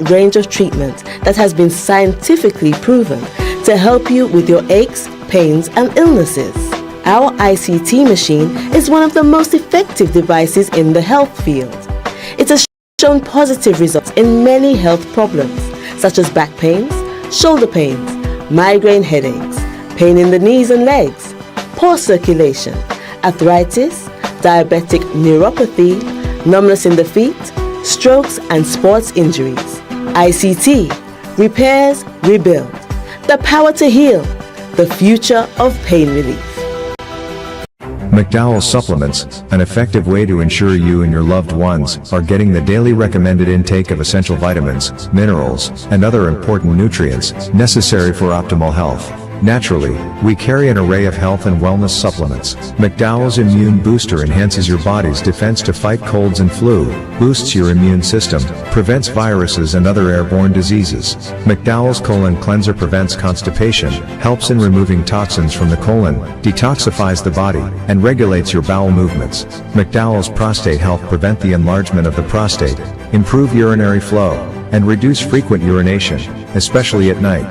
range of treatment that has been scientifically proven to help you with your aches, pains, and illnesses. Our ICT machine is one of the most effective devices in the health field. It has shown positive results in many health problems, such as back pains, shoulder pains, migraine headaches, pain in the knees and legs, poor circulation, arthritis, diabetic neuropathy, numbness in the feet, strokes and sports injuries. ICT, repairs, rebuild. The power to heal, the future of pain relief. McDowell's Supplements, an effective way to ensure you and your loved ones are getting the daily recommended intake of essential vitamins, minerals, and other important nutrients necessary for optimal health. Naturally, we carry an array of health and wellness supplements. McDowell's Immune Booster enhances your body's defense to fight colds and flu, boosts your immune system, prevents viruses and other airborne diseases. McDowell's Colon Cleanser prevents constipation, helps in removing toxins from the colon, detoxifies the body, and regulates your bowel movements. McDowell's Prostate Health prevent the enlargement of the prostate, improve urinary flow, and reduce frequent urination, especially at night.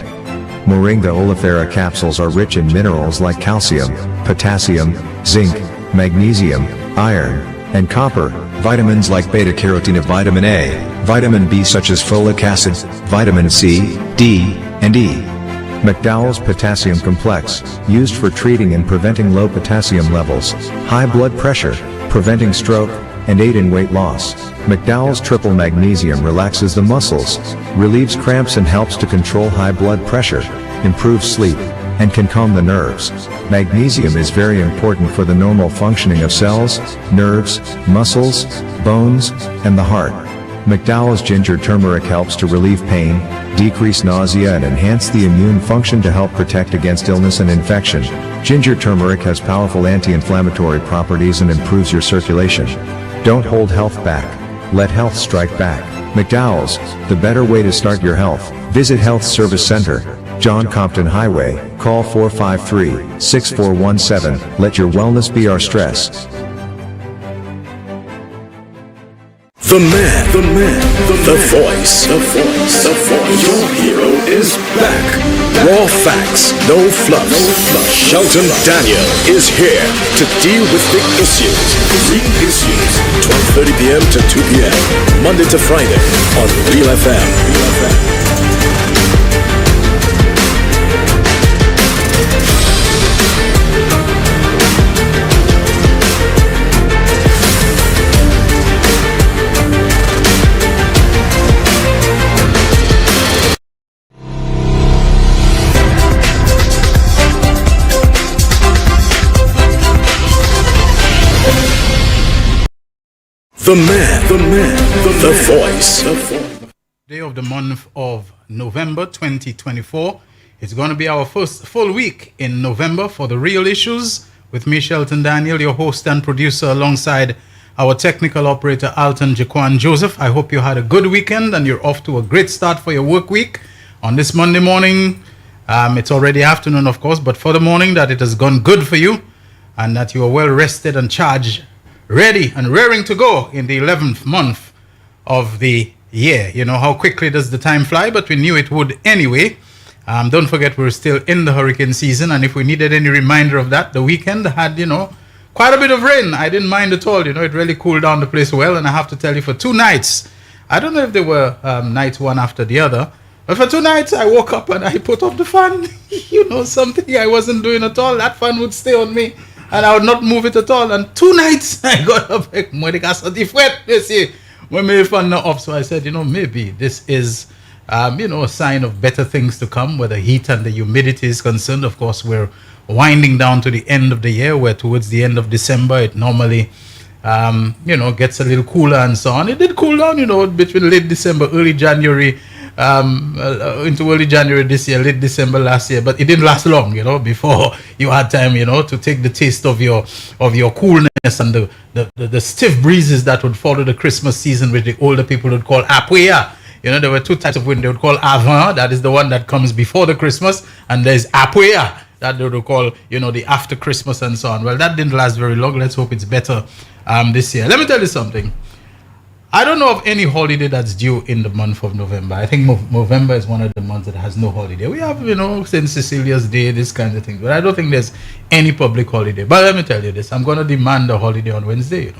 Moringa oleifera capsules are rich in minerals like calcium, potassium, zinc, magnesium, iron, and copper, vitamins like beta-carotene, vitamin A, vitamin B such as folic acid, vitamin C, D, and E. McDowell's Potassium Complex, used for treating and preventing low potassium levels, high blood pressure, preventing stroke, and aid in weight loss. McDowell's Triple Magnesium relaxes the muscles, relieves cramps and helps to control high blood pressure, improves sleep, and can calm the nerves. Magnesium is very important for the normal functioning of cells, nerves, muscles, bones, and the heart. McDowell's Ginger Turmeric helps to relieve pain, decrease nausea and enhance the immune function to help protect against illness and infection. Ginger turmeric has powerful anti-inflammatory properties and improves your circulation. Don't hold health back. Let health strike back. McDowell's, the better way to start your health. Visit Health Service Center, John Compton Highway, call 453-6417. Let your wellness be our stress. The man, the voice. Your hero is back. Raw facts, no fluffs. Shelton Daniel is here to deal with big issues. Real issues, 12:30 p.m. to 2 p.m. Monday to Friday on Real FM. The man, the voice. Day of the month of November 2024. It's going to be our first full week in November for the Real Issues with me, Shelton Daniel, your host and producer, alongside our technical operator, Alton Jaquan Joseph. I hope you had a good weekend and you're off to a great start for your work week. On this Monday morning, it's already afternoon, of course, but for the morning, that it has gone good for you and that you are well rested and charged, ready and raring to go in the 11th month of the year. You know how quickly does the time fly, but we knew it would anyway. Don't forget we're still in the hurricane season, and if we needed any reminder of that, the weekend had, quite a bit of rain. I didn't mind at all. It really cooled down the place well, and I have to tell you, for 2 nights, I don't know if they were nights one after the other, but for 2 nights I woke up and I put off the fan. Something I wasn't doing at all. That fan would stay on me and I would not move it at all. And 2 nights I got up like, you see, when my fan not up. So I said, maybe this is, a sign of better things to come, where the heat and the humidity is concerned. Of course, we're winding down to the end of the year, where towards the end of December, it normally, gets a little cooler and so on. It did cool down, between late December, early January, into early January this year, late December last year, but it didn't last long, before you had time, to take the taste of your coolness and the stiff breezes that would follow the Christmas season, which the older people would call apuya. There were 2 types of wind. They would call avant, that is the one that comes before the Christmas, and there's apuya, that they would call, the after Christmas and so on. Well, that didn't last very long. Let's hope it's better this year. Let me tell you something. I don't know of any holiday that's due in the month of November. I think November is one of the months that has no holiday. We have, St. Cecilia's Day, this kind of thing. But I don't think there's any public holiday. But let me tell you this. I'm going to demand a holiday on Wednesday,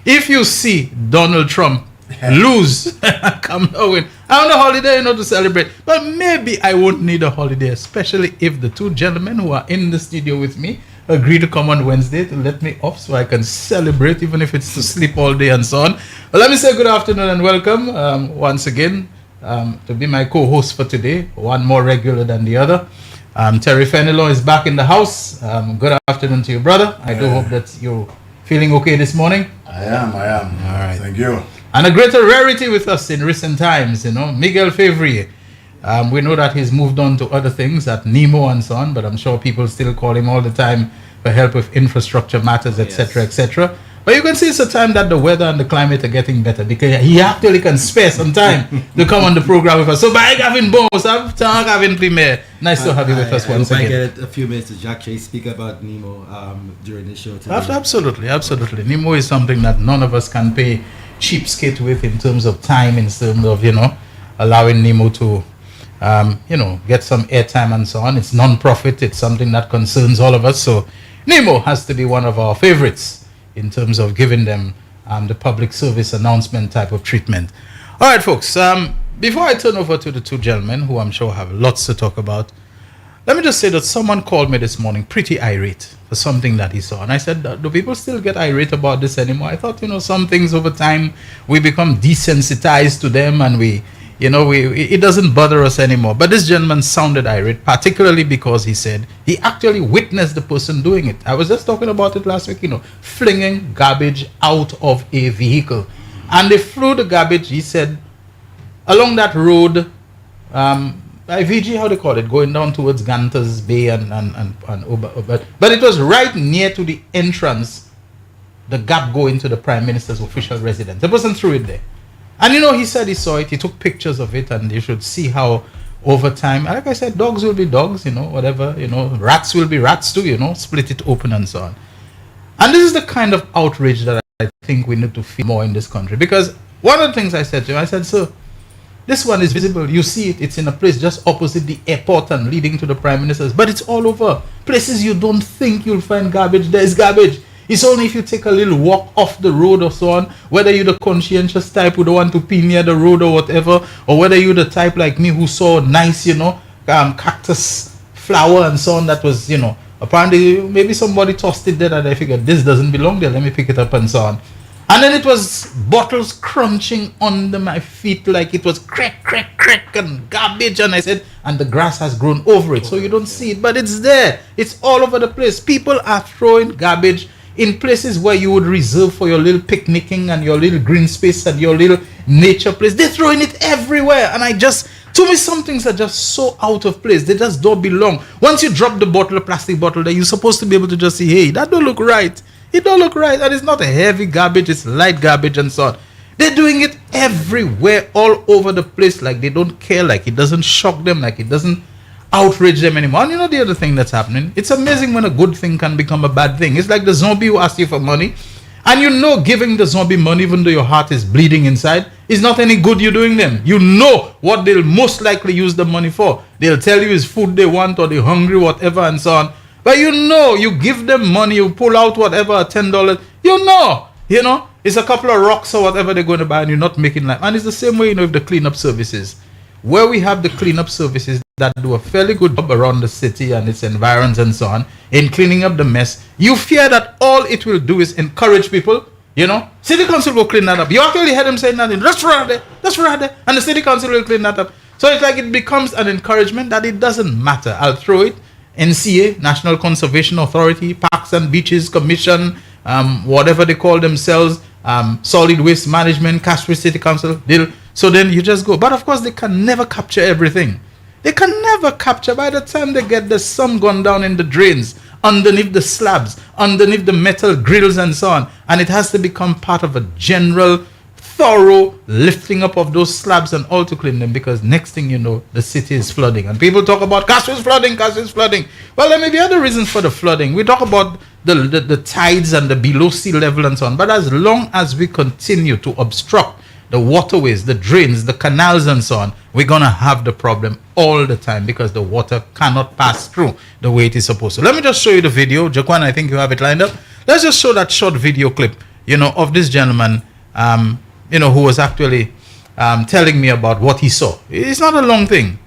If you see Donald Trump lose, come knowing, I'm on a holiday, to celebrate. But maybe I won't need a holiday, especially if the two gentlemen who are in the studio with me agree to come on Wednesday to let me off so I can celebrate, even if it's to sleep all day and so on. But let me say good afternoon and welcome once again to be my co-host for today, one more regular than the other. Terry Fenelon is back in the house. Good afternoon to you, brother. I do hope that you're feeling okay this morning. I am. All right. Thank you. And a greater rarity with us in recent times, Miguel Favre. We know that he's moved on to other things at Nemo and so on, but I'm sure people still call him all the time for help with infrastructure matters, etc., etc. But you can see it's a time that the weather and the climate are getting better because he actually can spare some time to come on the program with us. So by Gavin Bones, I'm Gavin Premier. Nice to have you with us once again. I get a few minutes to Jack Chase speak about Nemo during the show today. Absolutely. Nemo is something that none of us can pay cheapskate with in terms of time, in terms of, allowing Nemo to get some airtime and so on. It's non-profit. It's something that concerns all of us. So Nemo has to be one of our favorites in terms of giving them the public service announcement type of treatment. All right, folks. Before I turn over to the two gentlemen, who I'm sure have lots to talk about, let me just say that someone called me this morning pretty irate for something that he saw. And I said, do people still get irate about this anymore? I thought, some things over time, we become desensitized to them and it doesn't bother us anymore. But this gentleman sounded irate, particularly because he said he actually witnessed the person doing it. I was just talking about it last week, flinging garbage out of a vehicle. And they threw the garbage, he said, along that road, IVG, how they call it, going down towards Ganter's Bay and but it was right near to the entrance, the gap going to the Prime Minister's official residence. The person threw it there. And he said he saw it, he took pictures of it, and you should see how over time, like I said, dogs will be dogs, whatever, rats will be rats too, split it open and so on. And this is the kind of outrage that I think we need to feel more in this country. Because one of the things I said to him, I said, sir, this one is visible, you see it, it's in a place just opposite the airport and leading to the Prime Minister's, but it's all over. Places you don't think you'll find garbage, there's garbage. It's only if you take a little walk off the road or so on, whether you're the conscientious type who don't want to pee near the road or whatever, or whether you're the type like me who saw nice, cactus flower and so on that was, apparently maybe somebody tossed it there and I figured this doesn't belong there, let me pick it up and so on. And then it was bottles crunching under my feet like it was crack, and garbage. And I said, and the grass has grown over it, so you don't see it, but it's there. It's all over the place. People are throwing garbage in places where you would reserve for your little picnicking and your little green space and your little nature place. They're throwing it everywhere. And to me, some things are just so out of place. They just don't belong. Once you drop the bottle, a plastic bottle there, you're supposed to be able to just say, hey, that don't look right. It don't look right. And it's not a heavy garbage, it's light garbage and so on. They're doing it everywhere, all over the place, like they don't care, like it doesn't shock them, like it doesn't outrage them anymore. And the other thing that's happening, it's amazing when a good thing can become a bad thing. It's like the zombie who asks you for money, and giving the zombie money, even though your heart is bleeding inside, is not any good you're doing them. You know what they'll most likely use the money for. They'll tell you it's food they want or they're hungry, whatever and so on. But you give them money, you pull out whatever, $10, it's a couple of rocks or whatever they're going to buy and you're not making life. And it's the same way, with the cleanup services. Where we have the cleanup services that do a fairly good job around the city and its environs and so on, in cleaning up the mess, you fear that all it will do is encourage people, City council will clean that up. You actually hear them saying nothing, that's right there, and the city council will clean that up. So it's like it becomes an encouragement that it doesn't matter. I'll throw it. NCA, National Conservation Authority, Parks and Beaches Commission, whatever they call themselves, Solid Waste Management, Castries City Council. So then you just go. But of course, they can never capture everything. They can never capture. By the time they get the sun gone down in the drains, underneath the slabs, underneath the metal grills and so on. And it has to become part of a general, thorough lifting up of those slabs and all to clean them, because next thing you know, the city is flooding. And people talk about Castries flooding. Well, there may be other reasons for the flooding. We talk about the tides and the below sea level and so on. But as long as we continue to obstruct the waterways, the drains, the canals and so on, we're going to have the problem all the time because the water cannot pass through the way it is supposed to. Let me just show you the video. Jaquan, I think you have it lined up. Let's just show that short video clip, of this gentleman, who was actually telling me about what he saw. It's not a long thing,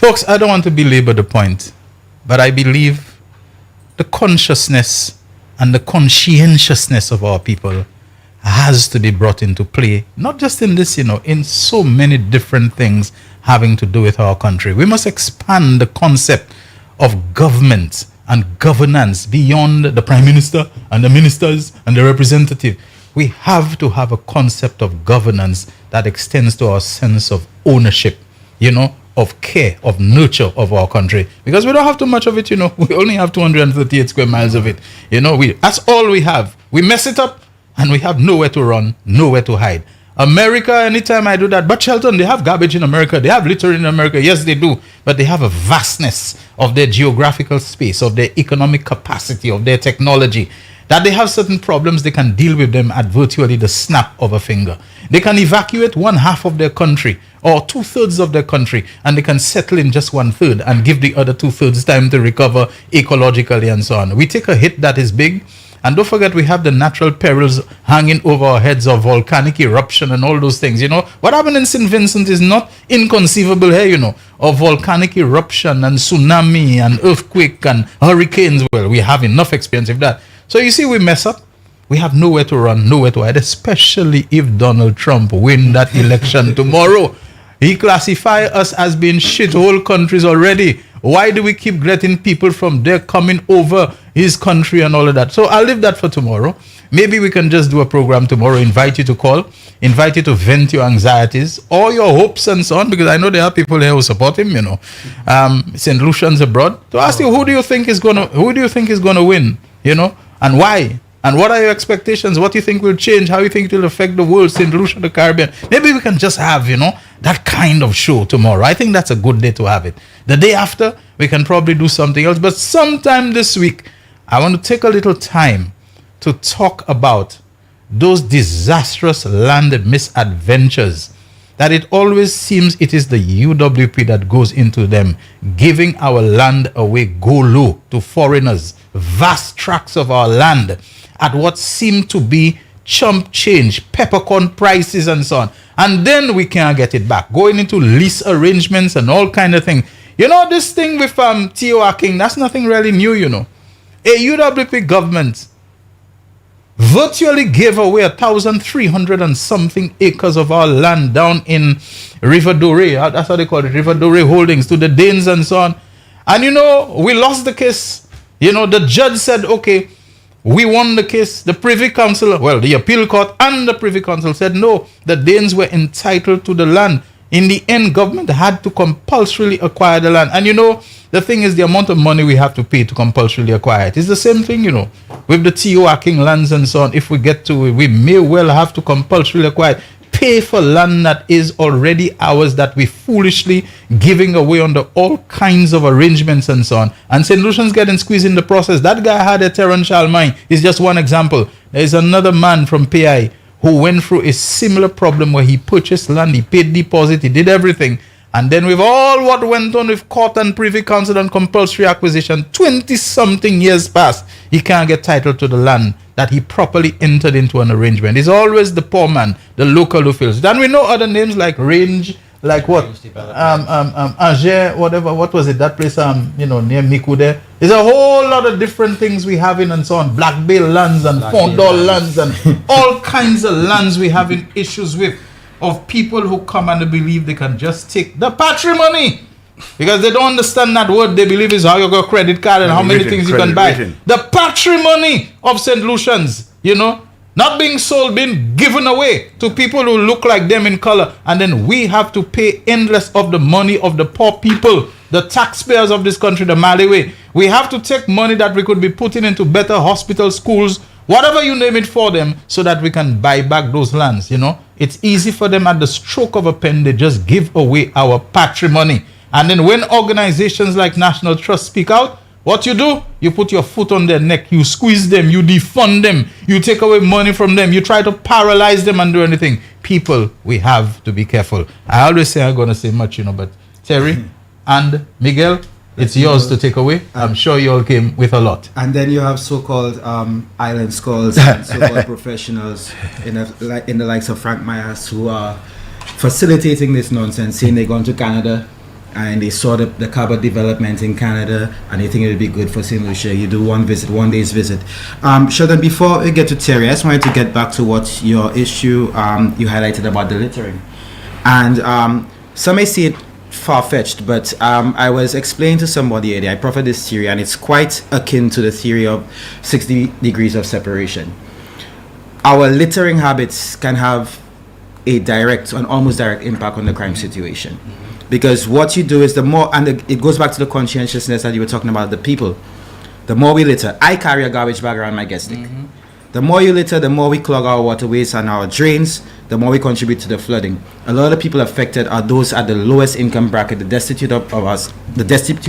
Folks, I don't want to belabor the point, but I believe the consciousness and the conscientiousness of our people has to be brought into play, not just in this, in so many different things having to do with our country. We must expand the concept of government and governance beyond the Prime Minister and the ministers and the representative. We have to have a concept of governance that extends to our sense of ownership, of care, of nurture of our country. Because we don't have too much of it, We only have 238 square miles of it. That's all we have. We mess it up and we have nowhere to run, nowhere to hide. America, anytime I do that, but Shelton, they have garbage in America, they have littering in America. Yes, they do. But they have a vastness of their geographical space, of their economic capacity, of their technology, that they have certain problems, they can deal with them at virtually the snap of a finger. They can evacuate 1/2 of their country or 2/3 of their country, and they can settle in just 1/3 and give the other 2/3 time to recover ecologically and so on. We take a hit that is big, and don't forget we have the natural perils hanging over our heads of volcanic eruption and all those things. What happened in St. Vincent is not inconceivable here, of volcanic eruption and tsunami and earthquake and hurricanes. Well, we have enough experience with that. So you see, we mess up. We have nowhere to run, nowhere to hide, especially if Donald Trump win that election tomorrow. He classify us as being shithole countries already. Why do we keep getting people from there coming over his country and all of that? So I'll leave that for tomorrow. Maybe we can just do a program tomorrow, invite you to call, invite you to vent your anxieties or your hopes and so on, because I know there are people here who support him, St. Lucian's abroad, to ask you, who do you think is gonna win, and why? And what are your expectations? What do you think will change? How do you think it will affect the world, St. Lucia, the Caribbean? Maybe we can just have, that kind of show tomorrow. I think that's a good day to have it. The day after, we can probably do something else. But sometime this week, I want to take a little time to talk about those disastrous land misadventures that it always seems it is the UWP that goes into them, giving our land away go low to foreigners, vast tracts of our land at what seem to be chump change, peppercorn prices and so on. And then we can't get it back, going into lease arrangements and all kind of things. This thing with T.O. King, that's nothing really new, A UWP government virtually gave away 1,300 and something acres of our land down in River Dore. That's how they call it, River Dore Holdings, to the Danes and so on. And we lost the case. The judge said, okay, We won the case. The Privy Council, well, the appeal court and the Privy Council said no, the Danes were entitled to the land. In the end, government had to compulsorily acquire the land. And you know, the thing is the amount of money we have to pay to compulsorily acquire it. It's the same thing, you know, with the yachting lands and so on. If we get to it, we may well have to compulsorily acquire it. Pay for land that is already ours, that we foolishly giving away under all kinds of arrangements and so on. And St. Lucian's getting squeezed in the process. That guy had a torrential mine. Is just one example. There is another man from PI who went through a similar problem where he purchased land, he paid deposit, he did everything. And then with all what went on with court and Privy Council and compulsory acquisition, 20-something years passed, he can't get title to the land that he properly entered into an arrangement. It's always the poor man, the local who feels it. And we know other names like Range, like what? Ager, whatever, what was it? That place, near Miku there. There's a whole lot of different things we have in and so on. Black Bale lands and Fondor lands and all kinds of lands we have in issues with, of people who come and they believe they can just take the patrimony. Because they don't understand that word. They believe is how you got credit card and how many things you can buy. The patrimony of St. Lucian's, you know, not being sold, being given away to people who look like them in color. And then we have to pay endless of the money of the poor people, the taxpayers of this country, the Mali way. We have to take money that we could be putting into better hospitals, schools, whatever you name it for them, so that we can buy back those lands, you know. It's easy for them at the stroke of a pen. They just give away our patrimony. And then when organizations like National Trust speak out, what you do? You put your foot on their neck, you squeeze them, you defund them, you take away money from them, you try to paralyze them and do anything. People, we have to be careful. I always say I'm going to say much, you know, but Terry and Miguel, it's yours to take away. I'm sure you all came with a lot. And then you have so-called island scholars and so-called professionals in the likes of Frank Myers who are facilitating this nonsense, saying they're going to Canada and they saw the carbon development in Canada and they think it would be good for St. Lucia. You do one day's visit. Sheldon, before we get to Terry, I just wanted to get back to what your issue you highlighted about the littering. And some may see it far-fetched, but I was explaining to somebody earlier, I proffered this theory, and it's quite akin to the theory of 60 degrees of separation. Our littering habits can have an almost direct impact on the crime situation. Because what you do is it goes back to the conscientiousness that you were talking about, the people. The more we litter, I carry a garbage bag around my guest stick. The more you litter, the more we clog our waterways and our drains, the more we contribute to the flooding. A lot of people affected are those at the lowest income bracket, the destitute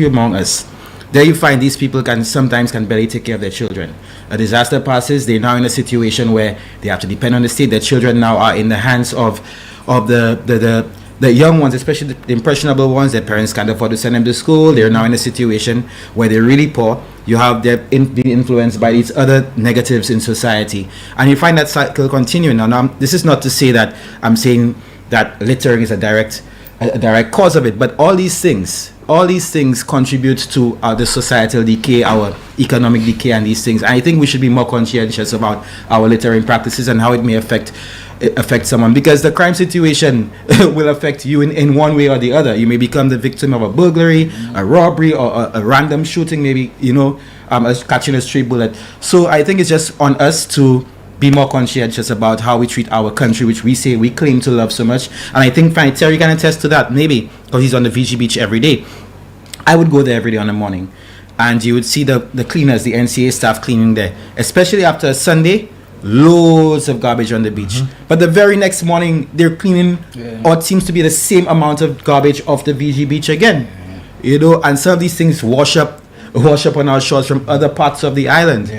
among us. There you find these people sometimes can barely take care of their children. A disaster passes, they're now in a situation where they have to depend on the state. Their children now are in the hands of the young ones, especially the impressionable ones. Their parents can't afford to send them to school. They're now in a situation where they're really poor. You have them being influenced by these other negatives in society. And you find that cycle continuing. Now, this is not to say that I'm saying that littering is a direct cause of it, but all these things contribute to the societal decay, our economic decay, and these things. And I think we should be more conscientious about our littering practices and how it may affect someone, because the crime situation will affect you in one way or the other. You may become the victim of a burglary, a robbery, or a random shooting, maybe, catching a stray bullet. So I think it's just on us to be more conscientious about how we treat our country, which we say we claim to love so much. And I think Terry can attest to that, maybe because he's on the VG Beach every day. I would go there every day on the morning, and you would see the cleaners, the NCA staff cleaning there, especially after a Sunday. Loads of garbage on the beach, but the very next morning they're cleaning or it seems to be the same amount of garbage off the VG Beach again. And some of these things wash up on our shores from other parts of the island.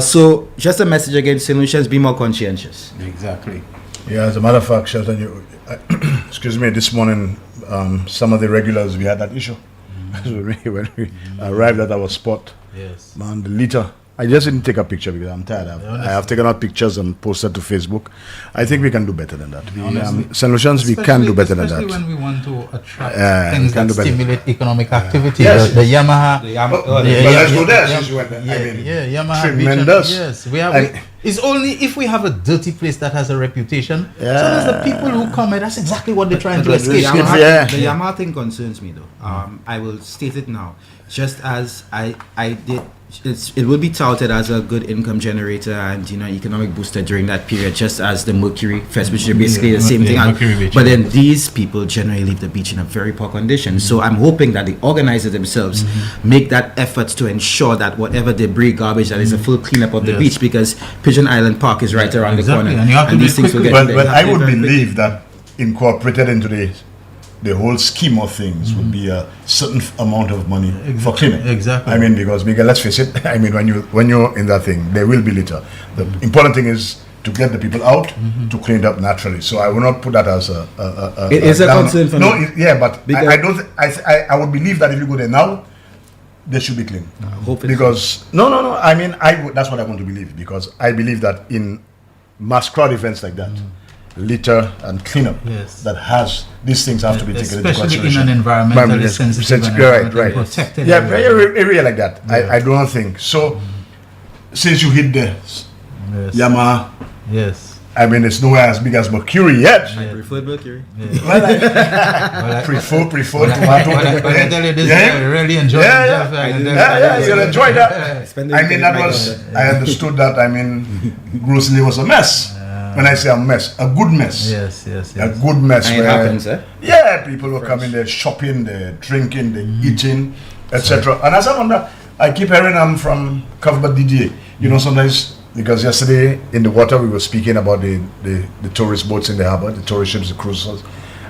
So just a message again, St. Lucians, be more conscientious. Exactly. Yeah, as a matter of fact, Shelton, excuse me, this morning some of the regulars, we had that issue. When we arrived at our spot, man, the litter, I just didn't take a picture because I'm tired. I have taken out pictures and posted to Facebook. I think we can do better than that. St. Lucians, we can do better than that. Especially when we want to attract things that stimulate economic activity. The Yamaha. Let's go there. Yamaha. Tremendous. Yes, we have. It's only if we have a dirty place that has a reputation. So there's the people who come and that's exactly what they're trying to escape. The Yamaha thing concerns me though. I will state it now. just as I did, it will be touted as a good income generator and economic booster during that period, just as the Mercury Fest, which is basically the same thing. But then these people generally leave the beach in a very poor condition. So I'm hoping that the organizers themselves make that effort to ensure that whatever debris, garbage, that is a full cleanup of the beach, because Pigeon Island Park is right around the corner, and you have to these things will get. But I would believe that incorporated into the whole scheme of things would be a certain amount of money for cleaning. Exactly. I mean, because Miguel, let's face it. I mean, when you're in that thing, there will be litter. The important thing is to get the people out to clean it up naturally. So I will not put that as a it is a concern for me. But I don't. I would believe that if you go there now, they should be clean. Because no. I mean, that's what I want to believe, because I believe that in mass crowd events like that, litter and cleanup that has these things have to be taken into consideration. Especially in an environmentally sensitive right. protected area like that. I don't think so. Since you hit the Yamaha, I mean, it's nowhere as big as Mercury yet. I prefer Mercury. Prefer tomato. I really enjoy it. You'll enjoy that. I mean, I understood that. I mean, grocery was a mess. When I say a mess, a good mess. Yes. A good mess. And it happens, eh? Yeah, people were coming there, shopping, they're drinking, they're eating, etc. And as I wonder, I keep hearing I'm from Covered DDA. Sometimes, because yesterday in the water we were speaking about the tourist boats in the harbor, the tourist ships, the cruisers.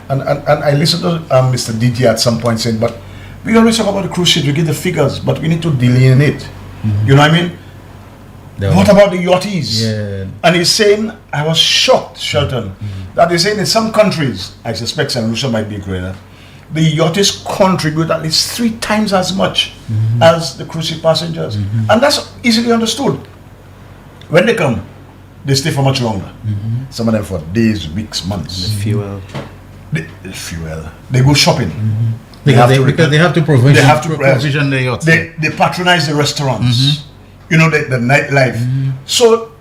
And I listened to Mr. DT at some point saying, but we always talk about the cruise ships, we get the figures, but we need to delineate. You know what I mean? What about the yachties? And he's saying, I was shocked, Shelton, that he's saying in some countries, I suspect St. Lucia might be greater, the yachties contribute at least 3 times as much as the cruise ship passengers. And that's easily understood. When they come, they stay for much longer. Some of them for days, weeks, months. The fuel. The fuel. They go shopping. Because they have to provision the yachts. They patronize the restaurants. The nightlife. So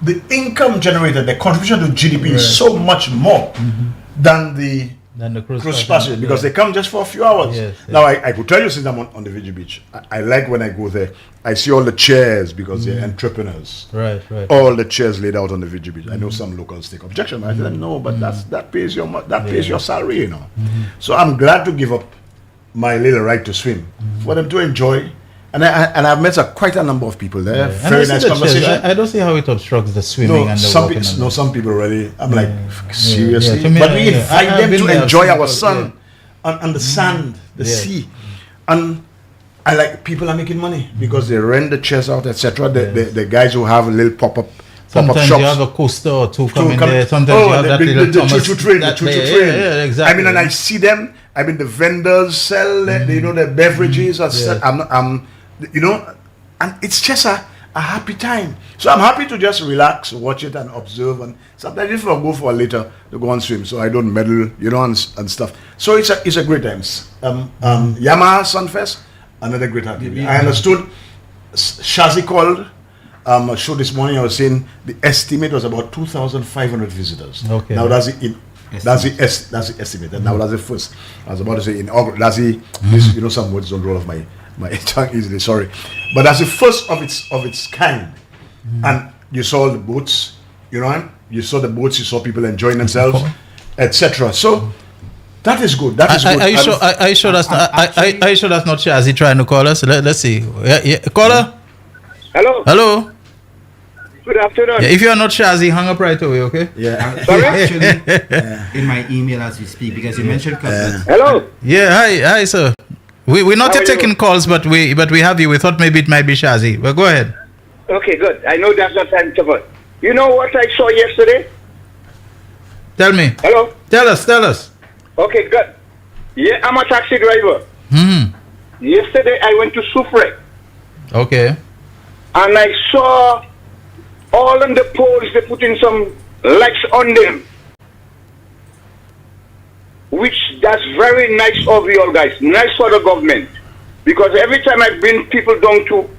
the income generated, the contribution to GDP is so much more than the cruise passengers, because they come just for a few hours. Now I could tell you, since I'm on the Vigi Beach, I like when I go there, I see all the chairs, because they're entrepreneurs. Right. All the chairs laid out on the Vigi Beach. I know some locals take objection. I tell them no, but that pays your salary, So I'm glad to give up my little right to swim for them to enjoy. And I've met quite a number of people there. Very nice conversation. I don't see how it obstructs the swimming and the walking. Some people really. I'm like, seriously? To me, but we invite them to enjoy our sun on the sand, the sea. And I like, people are making money because they rent the chairs out, etc. The guys who have a little pop-up Sometimes shops. you have a coaster or two coming there. Sometimes you have that little choo-choo train. Yeah, exactly. I mean, and I see them. I mean, the vendors sell, the beverages. And it's just a happy time. So I'm happy to just relax, watch it, and observe. And sometimes if I go for a later, to go and swim, so I don't meddle, and stuff. So it's a great time. Yamaha Sunfest, another great activity. I understood. Shazi called a show this morning. I was saying the estimate was about 2,500 visitors. Okay. Now that's the estimate. And now that's the first. I was about to say in August. That's the some words don't roll off my tongue easily, sorry, but that's the first of its kind. And you saw the boats, you saw people enjoying themselves, etc. So that is good. Are you sure that's not Shazzy trying to call us? Let's see. Caller. Hello. Good afternoon. If you are not Shazzy, hang up right away, okay? Yeah. Sorry? Actually, in my email as we speak, because you mentioned customers. Hello. Yeah. Hi, sir. We're not yet taking calls, but we have you. We thought maybe it might be Shazzy. Well, go ahead. Okay, good. I know that's not time to. You know what I saw yesterday? Tell me. Hello. Tell us. Okay, good. Yeah, I'm a taxi driver. Yesterday I went to Soufre. Okay. And I saw all on the poles they put in some lights on them. Which that's very nice of you all guys. Nice for the government. Because every time I bring people down to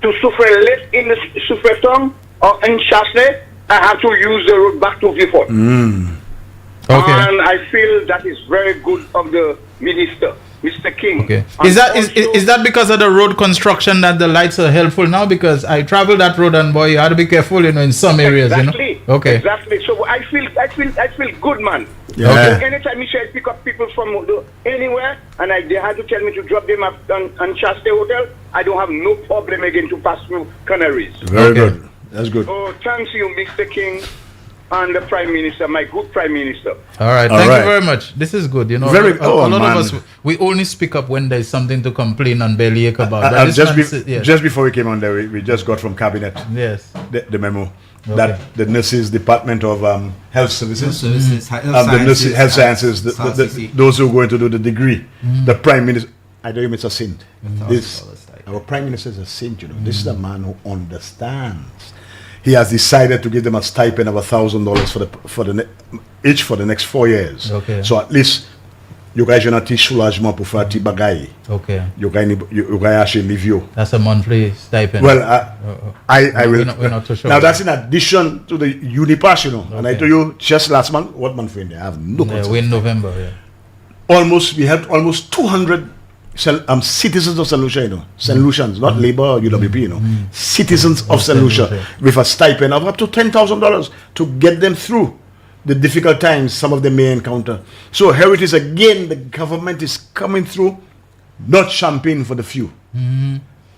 Soufre late in the Soufre town or in Chasselet, I have to use the road back to Vieux-Fort. Okay. And I feel that is very good of the minister. Mr. King. Okay. And Is that also- is that because of the road construction that the lights are helpful now? Because I travel that road and boy, you have to be careful, in some areas, Exactly. Okay. Exactly. So I feel good, man. Yeah. Okay. Anytime me say I pick up people from anywhere, and they had to tell me to drop them on Shasta Hotel, I don't have no problem again to pass through Canaries. Very good. That's good. Oh, thanks you, Mr. King, and the Prime Minister, my good Prime Minister. All right. All Thank right. you very much. This is good. Very- a lot man. of us, we only speak up when there's something to complain and bellyache about. But And this just, man yes. just before we came on there, we just got from cabinet Yes. the memo Okay. that the nurses department of health services, Services, health sciences, South CC. those who are going to do the degree, the prime minister. I know him, it's a saint. This, $1,000 our prime minister is a saint. This is a man who understands. He has decided to give them a stipend of $1,000 each for the next 4 years. Okay. So at least you guys are not soulagement pour faire petit bagay. Okay. You guys actually live you. That's a monthly stipend. Well, I will. we're not too sure. Now that's in addition to the Unipass, And I Okay. told you just last month, what month we're in there? I have no Yeah, concept. we're in November. Yeah. We helped almost 200 citizens of St. Lucia, St. Lucians, not Labour or UWP, citizens of St. Lucia, with a stipend of up to $10,000 to get them through the difficult times some of them may encounter. So here it is again, the government is coming through, not champagne for the few,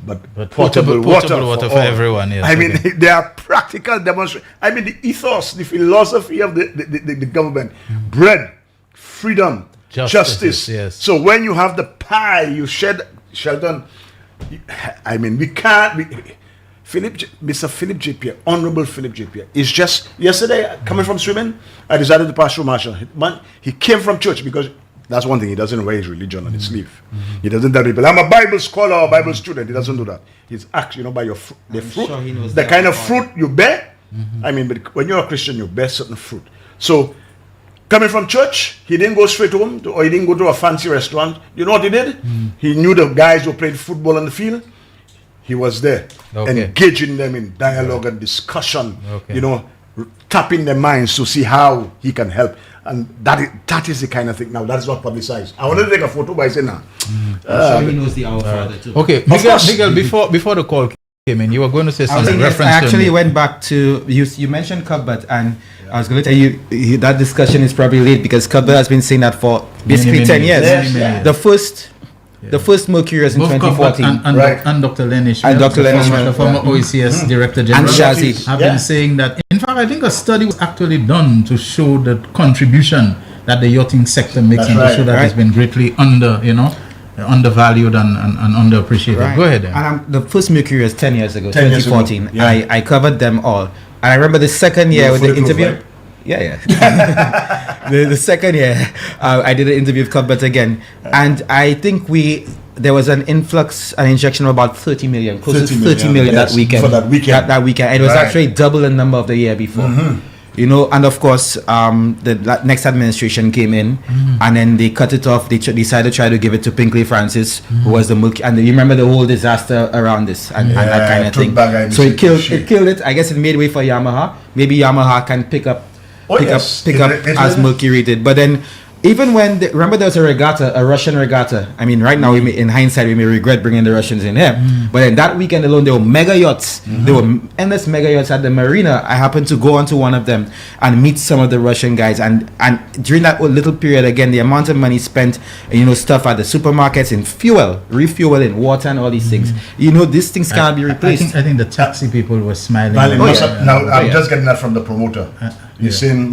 but potable water for all. everyone. Yes. I mean, okay. they are practical demonstrations. I mean, the ethos, the philosophy of the government, bread, freedom, justice. Yes. So when you have the pie, you shed, Shelton, I mean, we can't, Mr. Philip J. Pierre, Honorable Philip J. Pierre, is just, yesterday, coming from swimming, I decided to pass through Marshall. He came from church because that's one thing, he doesn't wear his religion on his sleeve. He doesn't tell people, I'm a Bible scholar or Bible student. He doesn't do that. He's actually, by your the fruit, sure he knows the that kind of part. fruit you bear. I mean, but when you're a Christian, you bear certain fruit. So, coming from church, he didn't go straight home or he didn't go to a fancy restaurant. You know what he did? He knew the guys who played football on the field. He was there, Okay. engaging them in dialogue and discussion, Okay. tapping their minds to see how he can help. And that is the kind of thing. Now, that is not publicized. I wanted to take a photo, but I said, nah. I'm sure he knows the Our Father too. Okay, Miguel, before the call came in, you were going to say I was something. saying, yes, I reference actually to went back to you mentioned Cuthbert, and I was going to tell you that discussion is probably late because Cuthbert has been saying that for basically Many 10 years. years. Yes. The first Mercury was in both 2014. and Right. and Dr. Len Ishmael, And Dr. Len the Ishmael, former OECS Director General, And Shazzy. have been saying that. In fact, I think a study was actually done to show the contribution that the yachting sector makes, That's and to right. show that it's been greatly undervalued and underappreciated. Right. Go ahead. Then. And the first Mercury was 10 years ago, 10 years ago, 2014. yeah. I covered them all. And I remember the second year with the Fully interview. proof, right? Yeah. the second year, I did an interview with Cuthbert again. And I think there was an injection of about 30 million, close to 30 million yes, that weekend. for that weekend. That weekend. And it was Right. actually double the number of the year before. And of course, the next administration came in, and then they cut it off. They decided to try to give it to Pinkley Francis, who was the milk. And you remember the whole disaster around this and that kind of took thing. back So it killed shit. it. I guess it made way for Yamaha. Maybe Yamaha can pick up yes. pick up It- as Mercury did. But then, even when remember there was a Russian regatta. I mean, right now in hindsight we may regret bringing the Russians in here. But then that weekend alone, there were mega yachts. There were endless mega yachts at the marina. I happened to go onto one of them and meet some of the Russian guys. And during that little period, again, the amount of money spent, stuff at the supermarkets in refuel in water and all these things. These things can't be replaced. I think the taxi people were smiling. Valen, Oh, must yeah. have- now I'm yeah. just getting that from the promoter. You're saying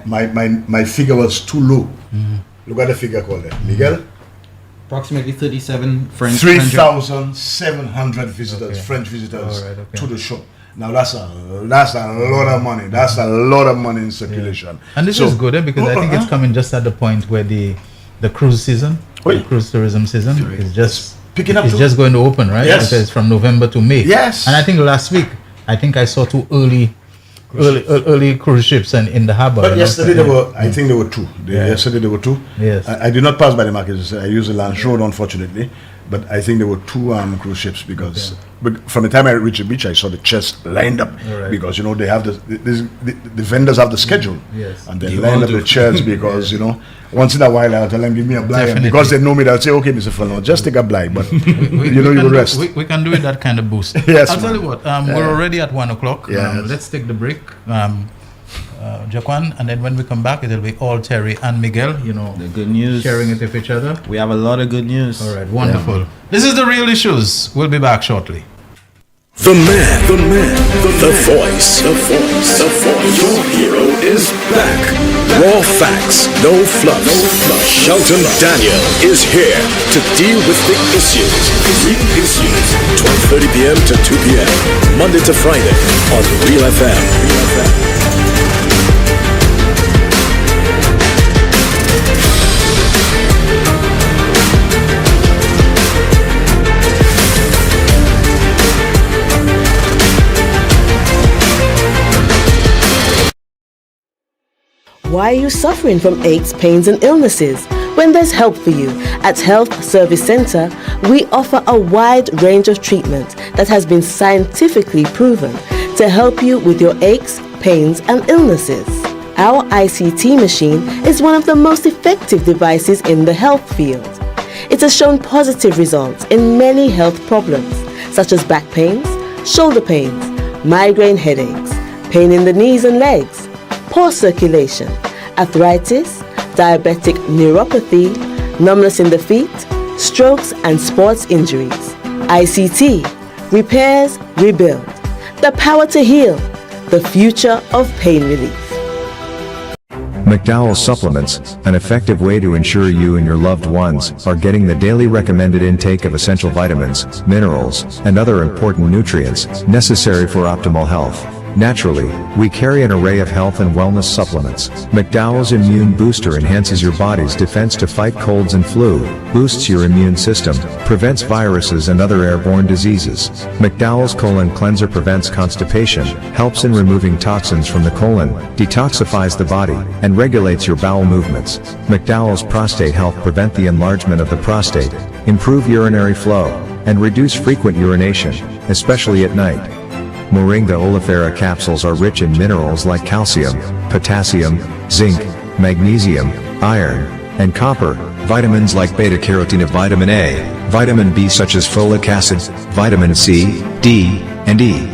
my figure was too low. Look at the figure called there, Miguel. Approximately 37 French. 3,700 visitors, French visitors All right, okay. to the show. Now that's a lot of money. That's a lot of money in circulation. And this So- is good because I think it's coming just at the point where the cruise season, Oi. the cruise tourism season, is just picking up It's too. just going to open, right? Yes. Because it's from November to May. Yes. And I think last week, I saw two early cruise ships in the harbor. But yesterday there were, I think there were two. Yeah. Yesterday there were two. Yes. I did not pass by the market. I used the Lance Road, unfortunately. But I think there were 2 cruise ships because but from the time I reached the beach, I saw the chairs lined up because they have the vendors have the schedule, and they line up the chairs because once in a while I'll tell them give me a blind. And because they know me, they'll say, okay, Mr. Fallon, just take a blind, but you will rest. We can do it that kind of boost. Yes, I'll tell you what. We're already at 1 o'clock. Yes. Let's take the break. Jaquan, and then when we come back, it'll be all Terry and Miguel, the good news, sharing it with each other. We have a lot of good news. All right, wonderful. This is The Real Issues. We'll be back shortly. The voice. Your hero is back. Raw facts, no fluff. Shelton Daniel is here to deal with big issues. 12:30 p.m. to 2 p.m. Monday to Friday on Real FM. Why are you suffering from aches, pains, and illnesses? When there's help for you. At Health Service Center, we offer a wide range of treatment that has been scientifically proven to help you with your aches, pains, and illnesses. Our ICT machine is one of the most effective devices in the health field. It has shown positive results in many health problems, such as back pains, shoulder pains, migraine headaches, pain in the knees and legs, poor circulation, arthritis, diabetic neuropathy, numbness in the feet, strokes and sports injuries. ICT, repairs, rebuild, the power to heal, the future of pain relief. McDowell's Supplements, an effective way to ensure you and your loved ones are getting the daily recommended intake of essential vitamins, minerals, and other important nutrients necessary for optimal health. Naturally, we carry an array of health and wellness supplements. McDowell's Immune Booster enhances your body's defense to fight colds and flu, boosts your immune system, prevents viruses and other airborne diseases. McDowell's Colon Cleanser prevents constipation, helps in removing toxins from the colon, detoxifies the body, and regulates your bowel movements. McDowell's Prostate Health prevent the enlargement of the prostate, improve urinary flow, and reduce frequent urination, especially at night. Moringa oleifera capsules are rich in minerals like calcium, potassium, zinc, magnesium, iron, and copper, vitamins like beta-carotene, vitamin A, vitamin B such as folic acid, vitamin C, D, and E.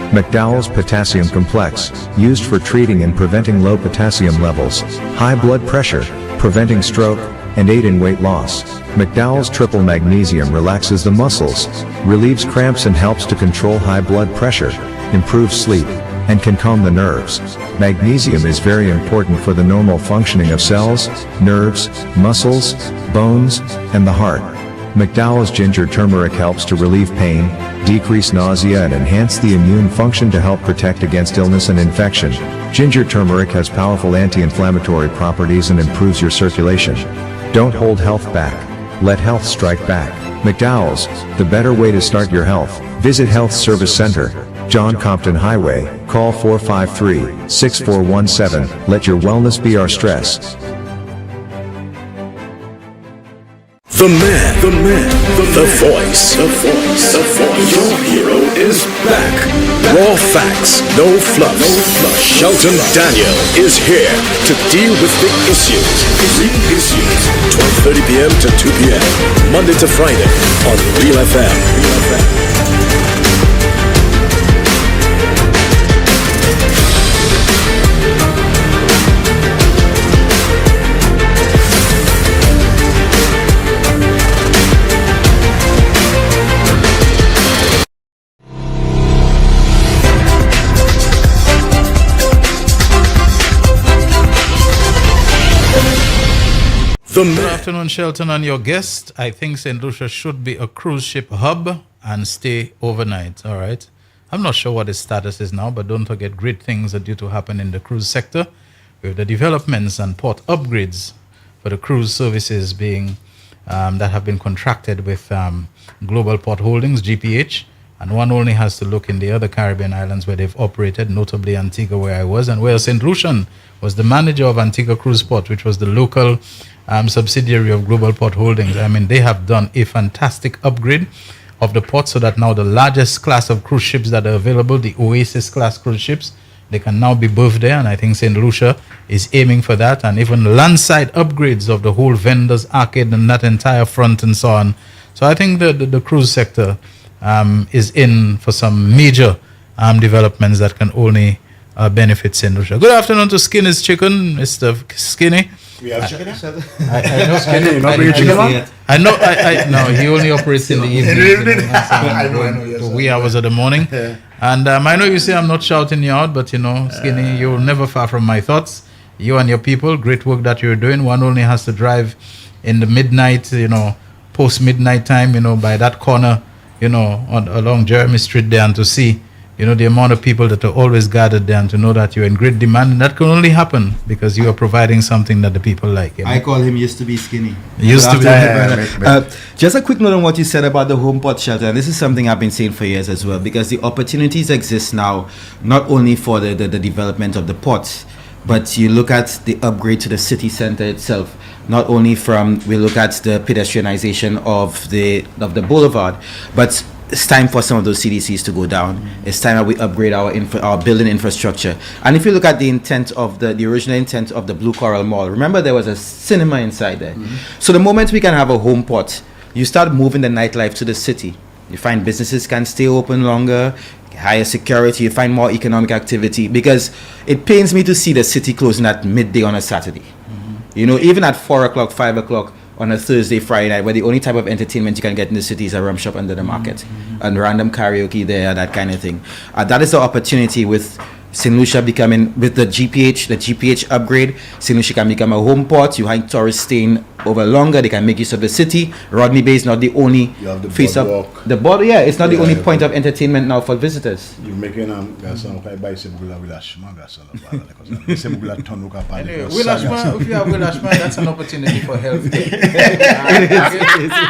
McDowell's Potassium Complex, used for treating and preventing low potassium levels, high blood pressure, preventing stroke, and aid in weight loss. McDowell's Triple Magnesium relaxes the muscles, relieves cramps and helps to control high blood pressure, improves sleep, and can calm the nerves. Magnesium is very important for the normal functioning of cells, nerves, muscles, bones, and the heart. McDowell's Ginger Turmeric helps to relieve pain, decrease nausea and enhance the immune function to help protect against illness and infection. Ginger turmeric has powerful anti-inflammatory properties and improves your circulation. Don't hold health back. Let health strike back. McDowell's, the better way to start your health. Visit Health Service Center, John Compton Highway, call 453-6417. Let your wellness be our stress. The voice. Your hero is back. Raw facts, no fluff. Shelton Daniel is here to deal with big issues. 12:30 p.m. to 2 p.m. Monday to Friday on Real FM. Good afternoon, Shelton, and your guest. I think St. Lucia should be a cruise ship hub and stay overnight. All right. I'm not sure what its status is now, but don't forget great things are due to happen in the cruise sector with the developments and port upgrades for the cruise services being that have been contracted with Global Port Holdings, GPH. And one only has to look in the other Caribbean islands where they've operated, notably Antigua, where I was, and where St. Lucian was the manager of Antigua Cruise Port, which was the local subsidiary of Global Port Holdings. I mean, they have done a fantastic upgrade of the port so that now the largest class of cruise ships that are available, the Oasis class cruise ships, they can now be berthed there, and I think St. Lucia is aiming for that, and even landside upgrades of the whole vendors arcade and that entire front and so on. So I think the cruise sector is in for some major developments that can only benefit St. Lucia. Good afternoon to Skinny's Chicken, Mr. Skinny. We have chicken. I know Skinny. You not bring chicken on? I know. No, he only operates in the evening. I know. Yes, the wee hours of the morning. And I know you say I'm not shouting you out, but Skinny, you're never far from my thoughts. You and your people, great work that you're doing. One only has to drive in the midnight, post-midnight time, by that corner, along Jeremy Street there, and to see, the amount of people that are always gathered there, and to know that you're in great demand. And that can only happen because you are providing something that the people like. I call him used to be Skinny. Used to be. Just a quick note on what you said about the home port shelter. And this is something I've been saying for years as well, because the opportunities exist now, not only for the development of the ports, but you look at the upgrade to the city center itself. Not only we look at the pedestrianization of the boulevard, but it's time for some of those CDCs to go down. It's time that we upgrade our building infrastructure. And if you look at the intent of the original intent of the Blue Coral Mall, remember there was a cinema inside there. So the moment we can have a home port, you start moving the nightlife to the city. You find businesses can stay open longer, higher security, you find more economic activity, because it pains me to see the city closing at midday on a Saturday. Even at 4 o'clock, 5 o'clock, on a Thursday, Friday night, where the only type of entertainment you can get in the city is a rum shop under the market and random karaoke there, that kind of thing. That is the opportunity with St. Lucia becoming, with the GPH upgrade, St. Lucia can become a home port. You have tourists staying over longer, they can make use of the city. Rodney Bay is not the only face up. The border, it's not the only point of entertainment now for visitors. You're making that's an opportunity for healthcare.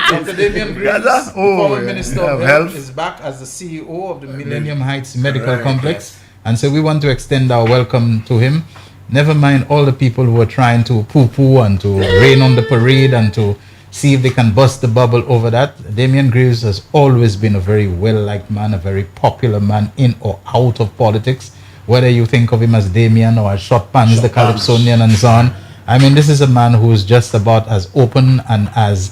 Dr. Damian Greaves, former Minister of Health, is back as the CEO of the Millennium Heights Medical Complex. And so we want to extend our welcome to him. Never mind all the people who are trying to poo-poo and to rain on the parade and to see if they can bust the bubble over that. Damian Greaves has always been a very well-liked man, a very popular man in or out of politics. Whether you think of him as Damian or as Short Pants, the Calypsonian and so on. I mean, this is a man who's just about as open and as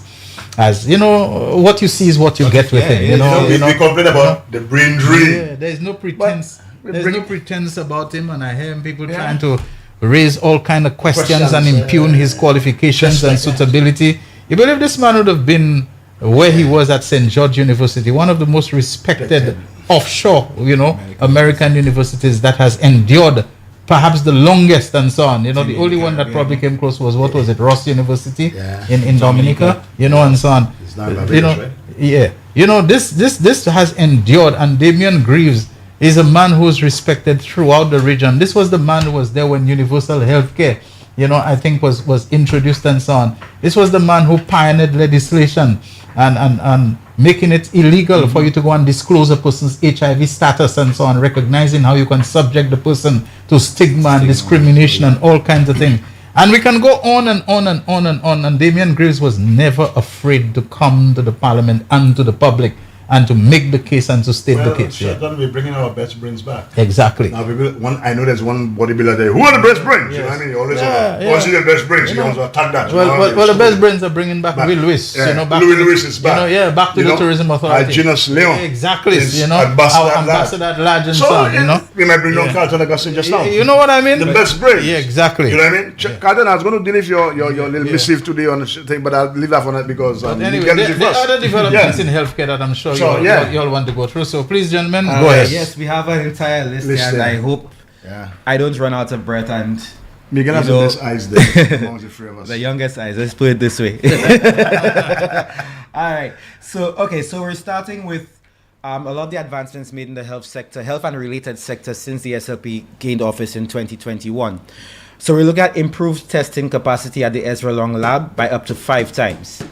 what you see is what you get with him. We complain about the brain drain. Yeah, there's no pretense. There's no pretense about him, and I hear people trying to raise all kind of questions and impugn his qualifications and suitability. You believe this man would have been where he was at St. George University, one of the most respected offshore, American universities that has endured perhaps the longest and so on. The only one that probably came close was, Ross University in Dominica, and so on. It's not right? This has endured, and Damian Greaves is a man who is respected throughout the region. This was the man who was there when universal healthcare, I think was introduced and so on. This was the man who pioneered legislation and making it illegal for you to go and disclose a person's HIV status and so on, recognizing how you can subject the person to stigma and discrimination and all kinds of things. And we can go on and on and on and on. And Damian Greaves was never afraid to come to the parliament and to the public and to make the case and to state the case. Shelton, we're bringing our best brains back. Exactly. Now, I know there's one bodybuilder there. Who are the best brains? Yes. You know what I mean? You always want to see the best brains. You want to attack that. Well, the best brains are bringing back Will Lewis. Louis Lewis is back. Back to the tourism authority. Genus Leon. Exactly. Ambassador at large and so on. We might bring down Carlton Augustine just now. You know what I mean? The best brains. Yeah, exactly. You know what I mean? Carlton, I was going to deal with your little missive today on the thing, but I'll leave that for that because anyway, there are other developments in healthcare that I'm sure you all want to go through. So please, gentlemen, go ahead. Yes, we have an entire list here, and I hope I don't run out of breath. And Megan has the best eyes there among the three of us. The youngest eyes. Let's put it this way. All right. So we're starting with a lot of the advancements made in the health and related sector since the SLP gained office in 2021. So we look at improved testing capacity at the Ezra Long Lab by up to 5 times.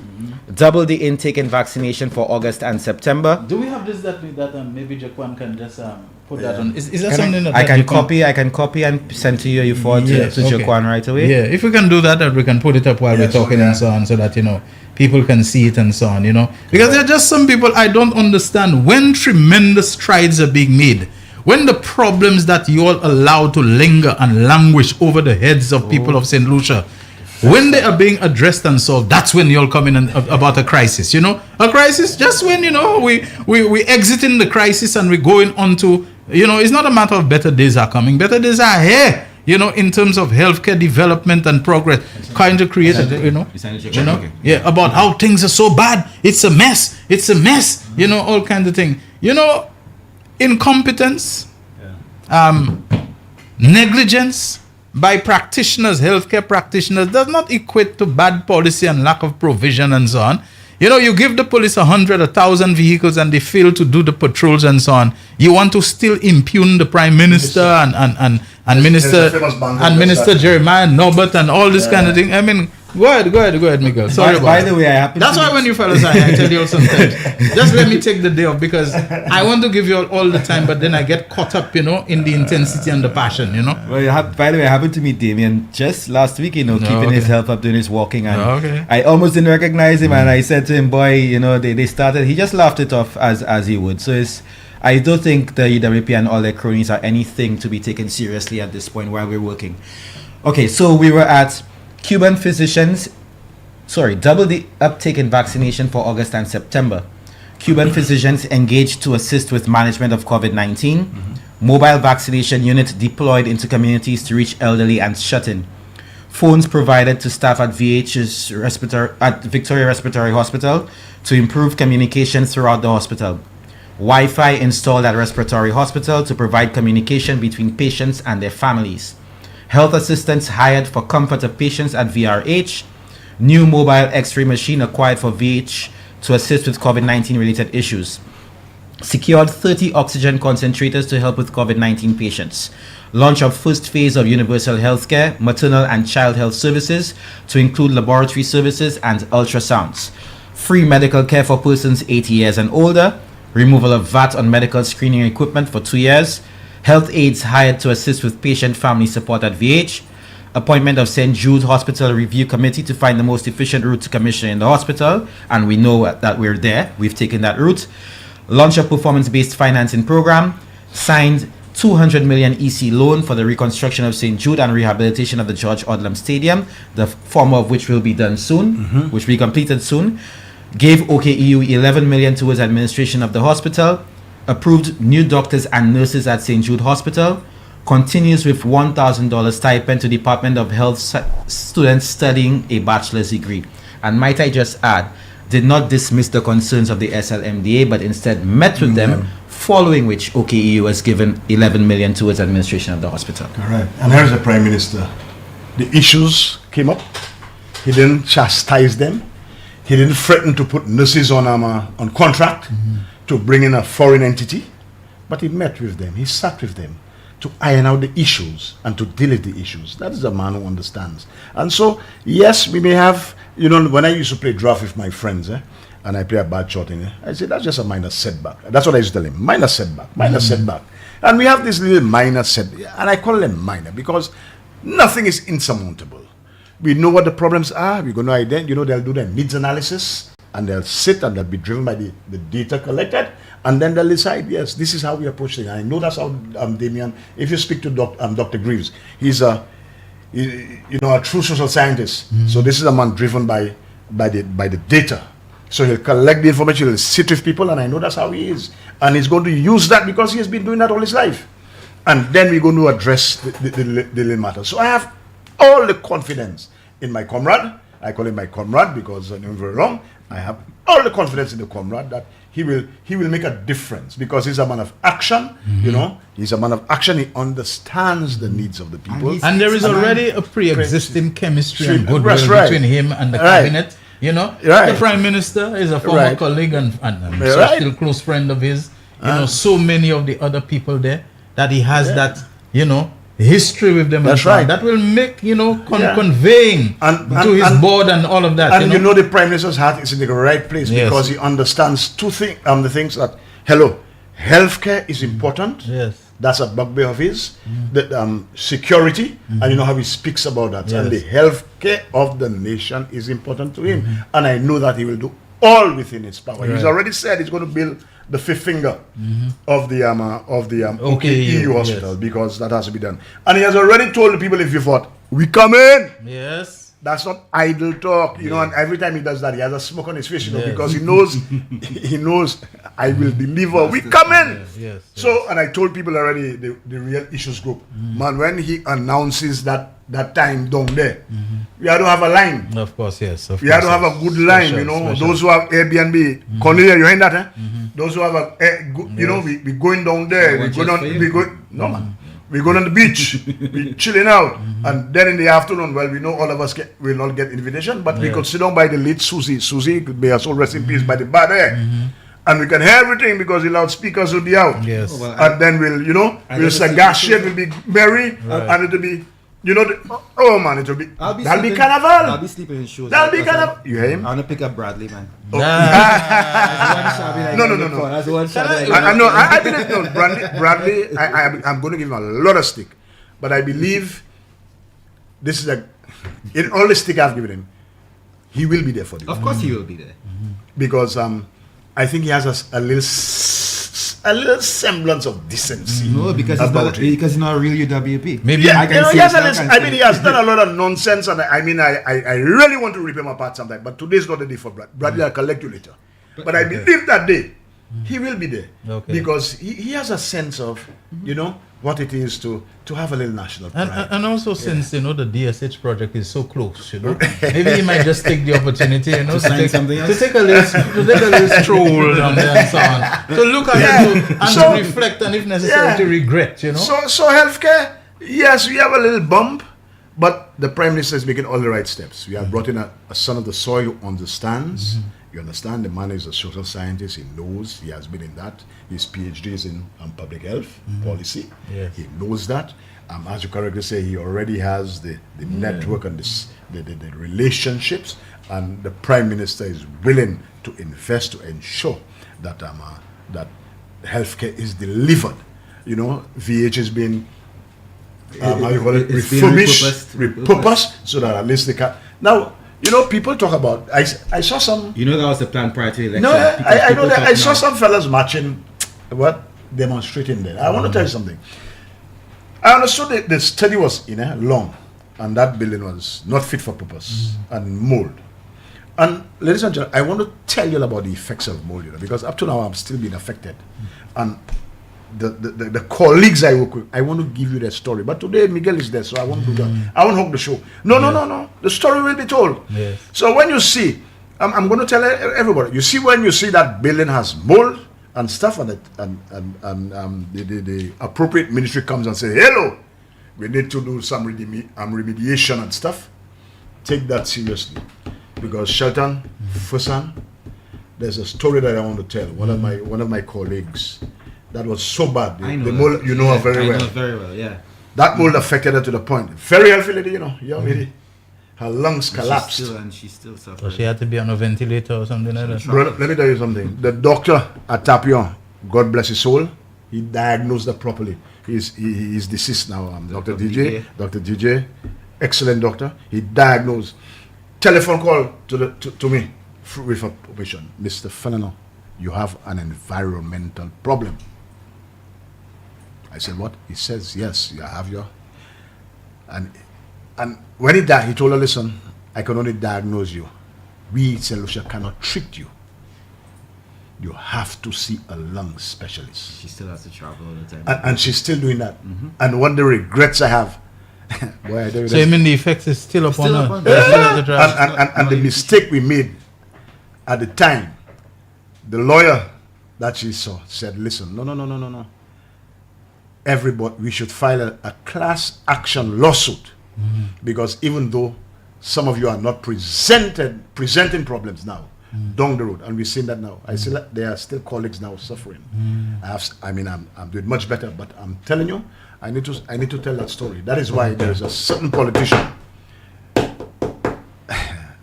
Double the intake in vaccination for August and September. Do we have this that maybe Jaquan can just put that on. Is that Can something that I can you copy? I can copy and send to you. You forward to Jaquan right away. Yeah, if we can do that, we can put it up while we're talking and so on, so that people can see it and so on. Because there are just some people I don't understand when tremendous strides are being made. When the problems that you all allow to linger and languish over the heads of people of St. Lucia, when they are being addressed and solved, that's when you'll come in about a crisis. A crisis just when we exiting the crisis and we're going on to it's not a matter of better days are coming. Better days are here. In terms of healthcare development and progress, kind of created. About how things are so bad. It's a mess. It's a mess. All kinds of things. Incompetence, negligence by practitioners, healthcare practitioners, does not equate to bad policy and lack of provision and so on. You give the police 100, 1,000 vehicles and they fail to do the patrols and so on. You want to still impugn the Prime Minister and Minister Jeremiah Norbert and all this kind of thing. I mean, go ahead, Miguel. Sorry by the way, I happen that's why when you fellas I tell you all sometimes, just let me take the day off because I want to give you all the time, but then I get caught up, in the intensity and the passion, Well, by the way, I happened to meet Damien just last week, keeping his health up, doing his walking, and I almost didn't recognize him, and I said to him, boy, they started, he just laughed it off as he would. So I don't think the UWP and all their cronies are anything to be taken seriously at this point while we're working. Okay, so we were at Cuban physicians, double the uptake in vaccination for August and September. Cuban physicians engaged to assist with management of COVID-19. Mobile vaccination unit deployed into communities to reach elderly and shut-in. Phones provided to staff at Victoria Respiratory Hospital to improve communication throughout the hospital. Wi-Fi installed at Respiratory Hospital to provide communication between patients and their families. Health assistants hired for comfort of patients at VRH. New mobile X-ray machine acquired for VH to assist with COVID-19 related issues. Secured 30 oxygen concentrators to help with COVID-19 patients. Launch of first phase of universal healthcare, maternal and child health services to include laboratory services and ultrasounds. Free medical care for persons 80 years and older. Removal of VAT on medical screening equipment for 2 years. Health aides hired to assist with patient family support at VH. Appointment of St. Jude Hospital Review Committee to find the most efficient route to commission in the hospital. And we know that we're there. We've taken that route. Launch of performance-based financing program. Signed 200 million EC loan for the reconstruction of St. Jude and rehabilitation of the George Odlum Stadium, the former of which will be done soon, which will be completed soon. Gave OKEU 11 million towards administration of the hospital. Approved new doctors and nurses at St. Jude Hospital. Continues with $1,000 stipend to Department of Health students studying a bachelor's degree. And might I just add, did not dismiss the concerns of the SLMDA, but instead met with them, following which OKEU was given 11 million towards administration of the hospital. Correct. And here's the Prime Minister. The issues came up. He didn't chastise them. He didn't threaten to put nurses on contract to bring in a foreign entity, but he met with them. He sat with them to iron out the issues and to deal with the issues. That is a man who understands. And so, yes, we may have, when I used to play draft with my friends, and I play a bad shot in it, I said, that's just a minor setback. That's what I used to tell him, minor setback. And we have this little minor setback, and I call them minor because nothing is insurmountable. We know what the problems are. We're going to identify, they'll do their needs analysis, and they'll sit and they'll be driven by the data collected, and then they'll decide, yes, this is how we approach things. And I know that's how Damien, if you speak to Dr. Greaves, he's a true social scientist. So this is a man driven by the data. So he'll collect the information, he'll sit with people, and I know that's how he is. And he's going to use that because he has been doing that all his life. And then we're going to address the little matter. So I have all the confidence in my comrade. I call him my comrade because I know him very long. I have all the confidence in the comrade that he will make a difference because he's a man of action. He's a man of action. He understands the needs of the people. And there is already a pre-existing chemistry and goodwill between him and the cabinet. The Prime Minister is a former colleague and still close friend of his. So many of the other people there that he has that, history with them. That's right. That will make, conveying to his board and all of that. And the Prime Minister's heart is in the right place because he understands the things that, Healthcare is important. Yes. That's a bugbear of his. The security, and you know how he speaks about that. Yes. And the healthcare of the nation is important to him. And I know that he will do all within his power. He's already said he's going to build the fifth finger of the OKEU hospital, because that has to be done. And he has already told the people, if you fought, we come in. Yes. That's not idle talk, you know. And every time he does that, he has a smoke on his face, you know, Yes. because he knows I will deliver. We come in. Yes. So, and I told people already, the real issues group, man, when he announces that time down there, we have to have a line. Of course, yes. We have to have a good line, you know. Those who have Airbnb, Cornelia, you hearing that? Eh? Those who have you know, we going down there, no man. We go on the beach, we chilling out, and then in the afternoon, well, we know all of us will not get invitation, but we could sit down by the late Susie, may her soul rest in peace, by the bar there, and we can hear everything because the loudspeakers will be out. Yes. And then we'll sagashit, we'll be merry, and it'll be, you know, it'll be, that'll be carnival. I'll be sleeping in shoes. That'll be carnival. You hear him? I'm gonna pick up Bradley, man. No. That's one shot. I know. I believe no. Bradley. I'm going to give him a lot of stick, but I believe this is in all the stick I've given him, he will be there for you. Of course, he will be there. Because I think he has a little semblance of decency. No, because he's not a real UWP. Maybe he has done a lot of nonsense, and I really want to rip him apart sometime. But today's not the day for Bradley. I'll collect you later. But I believe that day he will be there, because he has a sense of, you know, what it is to have a little national pride. And also, since, you know, the DSH project is so close, you know, maybe he might just take the opportunity, you know, to take a little stroll down there and so on, to look at it and to reflect, and if necessary to regret, you know. So healthcare, yes, we have a little bump, but the Prime Minister is making all the right steps. We have brought in a son of the soil who understands. You understand, the man is a social scientist, he knows, he has been in that. His PhD is in public health policy. Yes. He knows that. As you correctly say, he already has the network and the relationships, and the Prime Minister is willing to invest to ensure that that healthcare is delivered. You know, VH has been repurposed, so that at least they can. Now, you know, people talk about. I saw some. You know, that was the plan prior to the election. No, I know that. I saw some fellas marching, demonstrating there. I want to tell you something. I understood the study was long, and that building was not fit for purpose and mold. And ladies and gentlemen, I want to tell you about the effects of mold, you know, because up to now I'm still being affected, and the colleagues I work with, I want to give you their story. But today Miguel is there, so I want to do that. I want to hug the show. No. The story will be told. Yes. So when you see, I'm going to tell everybody. You see, when you see that building has mold and stuff on it, and the appropriate ministry comes and says, "Hello, we need to do some remediation and stuff." Take that seriously, because Shelton, Fusan, there's a story that I want to tell. One of my colleagues. That was so bad. The mold, you know her very well. I know very well, yeah. That mold affected her to the point. Very healthy lady, you know, young lady. Her lungs collapsed. She still suffers. So she had to be on a ventilator or something like that. Brother, let me tell you something. The doctor at Tapion, God bless his soul, he diagnosed her properly. He's deceased now. Dr. DJ, excellent doctor. He diagnosed. Telephone call to me with a patient. Mr. Fenano, you have an environmental problem. I said, what? He says, yes, you have your... And when he died, he told her, listen, I can only diagnose you. We, St. Lucia, cannot treat you. You have to see a lung specialist. She still has to travel all the time. And she's still doing that. And one of the regrets I have... boy, so you mean the effects is still upon her? And the mistake we made at the time, the lawyer that she saw said, listen, no. Everybody, we should file a class action lawsuit, because even though some of you are not presenting problems now down the road, and we've seen that now. I see that there are still colleagues now suffering. I'm doing much better, but I'm telling you, I need to tell that story. That is why there is a certain politician,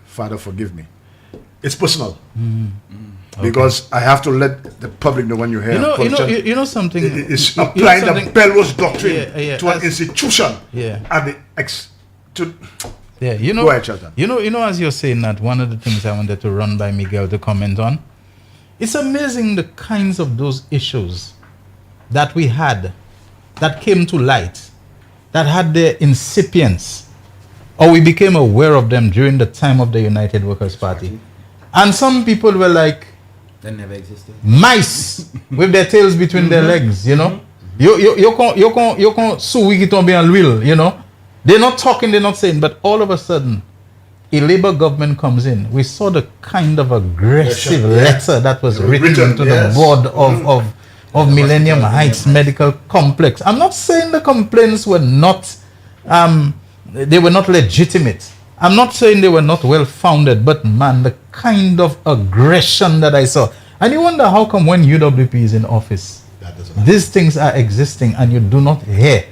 Father forgive me, it's personal. Because I have to let the public know when you hear you know something. It's applying the Bellows doctrine to an institution. Yeah. And you know. Go ahead, Shelton. You know, as you're saying that, one of the things I wanted to run by Miguel to comment on. It's amazing the kinds of those issues that we had, that came to light, that had their incipience, or we became aware of them during the time of the United Workers' Party. And some people were like, that never existed. Mice with their tails between their legs, you know. You can't sue Wikitombe and Will, you know. They're not talking, they're not saying, but all of a sudden, a Labour government comes in. We saw the kind of aggressive letter that was written to the board of Millennium Heights Medical Complex. I'm not saying the complaints were not, they were not legitimate. I'm not saying they were not well founded, but man, the kind of aggression that I saw. And you wonder how come when UWP is in office, these things are existing and you do not hear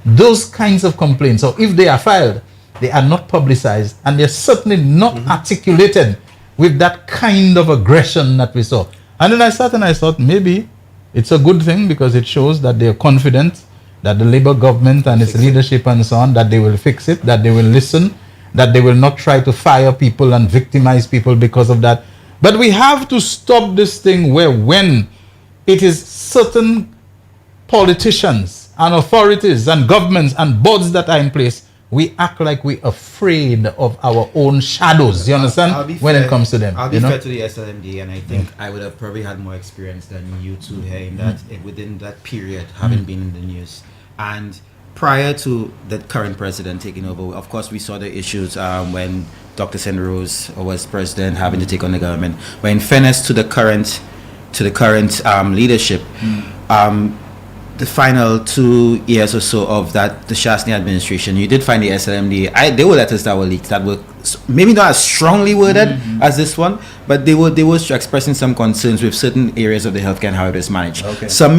those kinds of complaints. So if they are filed, they are not publicized and they're certainly not articulated with that kind of aggression that we saw. And then I sat and I thought maybe it's a good thing because it shows that they're confident that the Labour government and its leadership and so on, that they will fix it, that they will listen, that they will not try to fire people and victimize people because of that. But we have to stop this thing where when it is certain politicians and authorities and governments and boards that are in place, we act like we're afraid of our own shadows. You understand? When it comes to them. I'll be fair to the SLMD, and I think I would have probably had more experience than you two here in that within that period, having been in the news. And prior to the current president taking over, of course, we saw the issues when Dr. St. Rose was president, having to take on the government. But in fairness to the current leadership, the final 2 years or so of that the Shastny administration, you did find the SLMD. There were letters that were leaked that were maybe not as strongly worded as this one, but they were expressing some concerns with certain areas of the healthcare and how it is managed. Okay. Some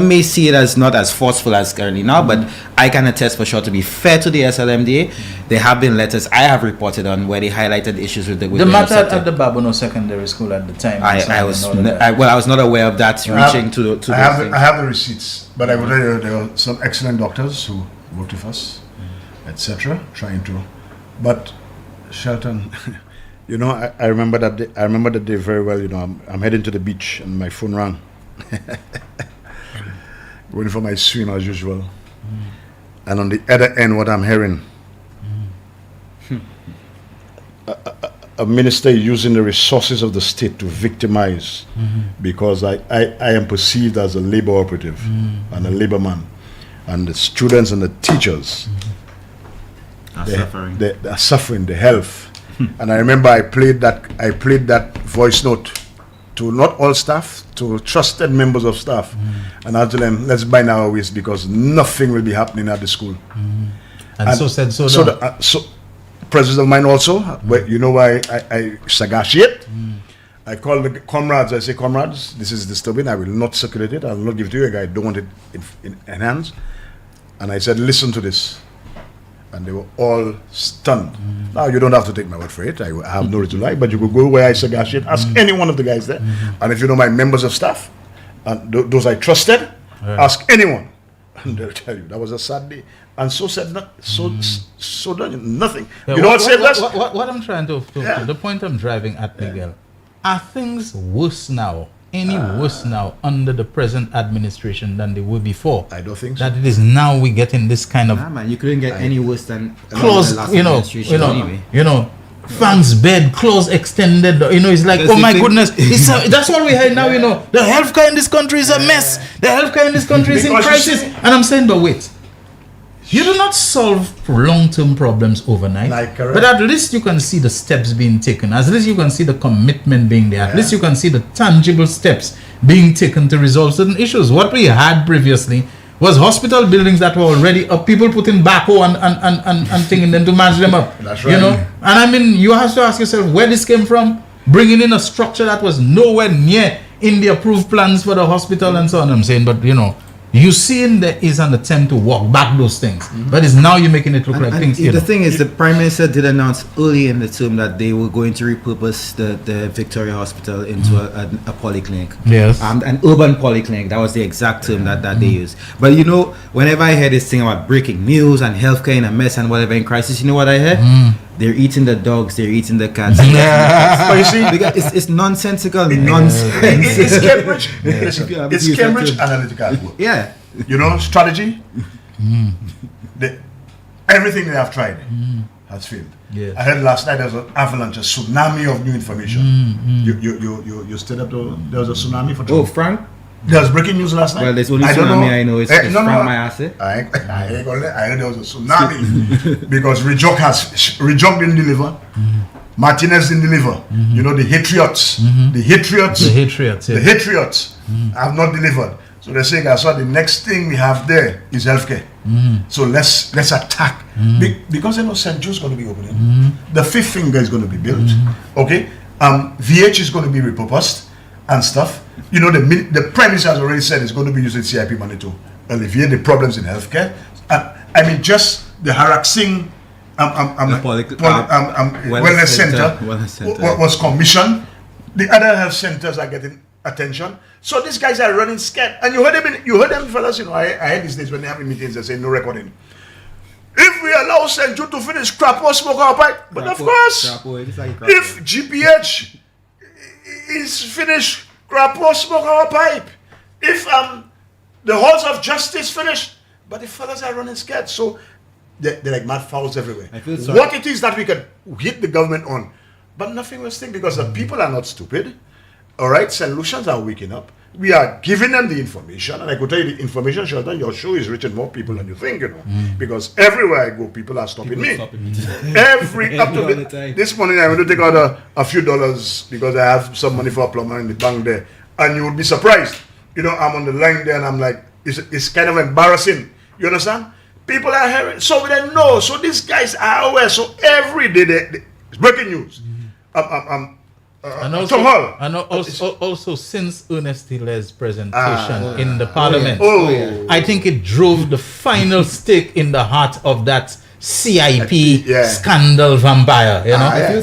may see it as not as forceful as currently now, but I can attest for sure, to be fair to the SLMDA, there have been letters I have reported on where they highlighted issues with the matter at the Babono Secondary School at the time. I was not aware of that I have the receipts, but I will tell you there were some excellent doctors who worked with us, etc., trying to, but Shelton, you know, I remember that day. I remember that day very well. You know, I'm heading to the beach and my phone rang. Going for my swim as usual, and on the other end, what I'm hearing, a minister using the resources of the state to victimize, because I am perceived as a labor operative and a labor man, and the students and the teachers. They are suffering the health. And I remember I played that voice note to not all staff, to trusted members of staff, and I told them, let's bind our waist because nothing will be happening at the school. And so said so. President of mine also, you know why I sagaciate. I call the comrades, I say, comrades, this is disturbing, I will not circulate it, I will not give it to you, I don't want it in hands. And I said, listen to this. And they were all stunned. Now, you don't have to take my word for it. I have no reason to lie, but you could go where I sagaciate, ask any one of the guys there. And if you know my members of staff, and those I trusted, ask anyone. And they'll tell you, that was a sad day. And so said, so done, nothing. Yeah, you know what saved us? What I'm trying to the point I'm driving at, Miguel, are things worse now? Any worse now under the present administration than they were before? I don't think so. That it is now we get in this kind of man, you couldn't get any worse than clause, fans bed, clause extended. You know, it's like, oh my goodness, that's what we have now. You know, the healthcare in this country is a mess. The healthcare in this country is in crisis. And I'm saying, but wait. You do not solve long-term problems overnight, but at least you can see the steps being taken. At least you can see the commitment being there. At least you can see the tangible steps being taken to resolve certain issues. What we had previously was hospital buildings that were already up, people putting backhoe and thing in them to manage them up. That's right. You know, and I mean, you have to ask yourself where this came from. Bringing in a structure that was nowhere near in the approved plans for the hospital and so on. I'm saying, but you know. you seeing there is an attempt to walk back those things, but it's now you're making it look like things. The thing is, the Prime Minister did announce early in the term that they were going to repurpose the Victoria Hospital into a polyclinic. Yes. An urban polyclinic. That was the exact term that they used. But you know, whenever I hear this thing about breaking news and healthcare in a mess and whatever in crisis, you know what I hear? They're eating the dogs, they're eating the cats. But you see, Because it's nonsensical nonsense. it's Cambridge. Listen, it's Cambridge Analytica work. Yeah. You know, strategy. Everything they have tried has failed. Yeah. I heard last night there was an avalanche, a tsunami of new information. You stayed up to, there was a tsunami for Oh, Frank? There was breaking news last night. Well, there's only I don't tsunami I know. It's Frank Mayase. I heard there was a tsunami because Rejok didn't deliver. Martinez didn't deliver. You know, the Hatriots. The Hatriots have not delivered. So they're saying, I saw the next thing we have there is healthcare. So let's attack. Because you know St. Jude's going to be opening. The fifth finger is going to be built. Okay? VH is going to be repurposed and stuff. You know, the Prime Minister has already said it's going to be using CIP money to alleviate the problems in healthcare. I mean, just the harassing wellness center was commissioned. The other health centers are getting attention. So these guys are running scared. And you heard them fellas, you know, I heard these days when they have meetings, they say no recording. If we allow St. Jude to finish, crap or smoke our pipe. But of course, if GPH is finished, crap or smoke our pipe. If the halls of justice finished, but the fellas are running scared. So they're like mad fowls everywhere. I feel sorry. What it is that we can hit the government on, but nothing will sting because the people are not stupid. All right, solutions are waking up. We are giving them the information, and I could tell you the information, Shelton, your show is reaching more people than you think, you know, because everywhere I go, people are stopping me. This morning I went to take out a few dollars because I have some money for a plumber in the bank there, and you would be surprised. You know, I'm on the line there, and I'm like, it's kind of embarrassing. You understand? People are hearing, so we don't know. So these guys are aware. So every day, it's breaking news. And also since Ernest Hiller's presentation in the Parliament, I think it drove the final stake in the heart of that CIP scandal vampire. You know, I feel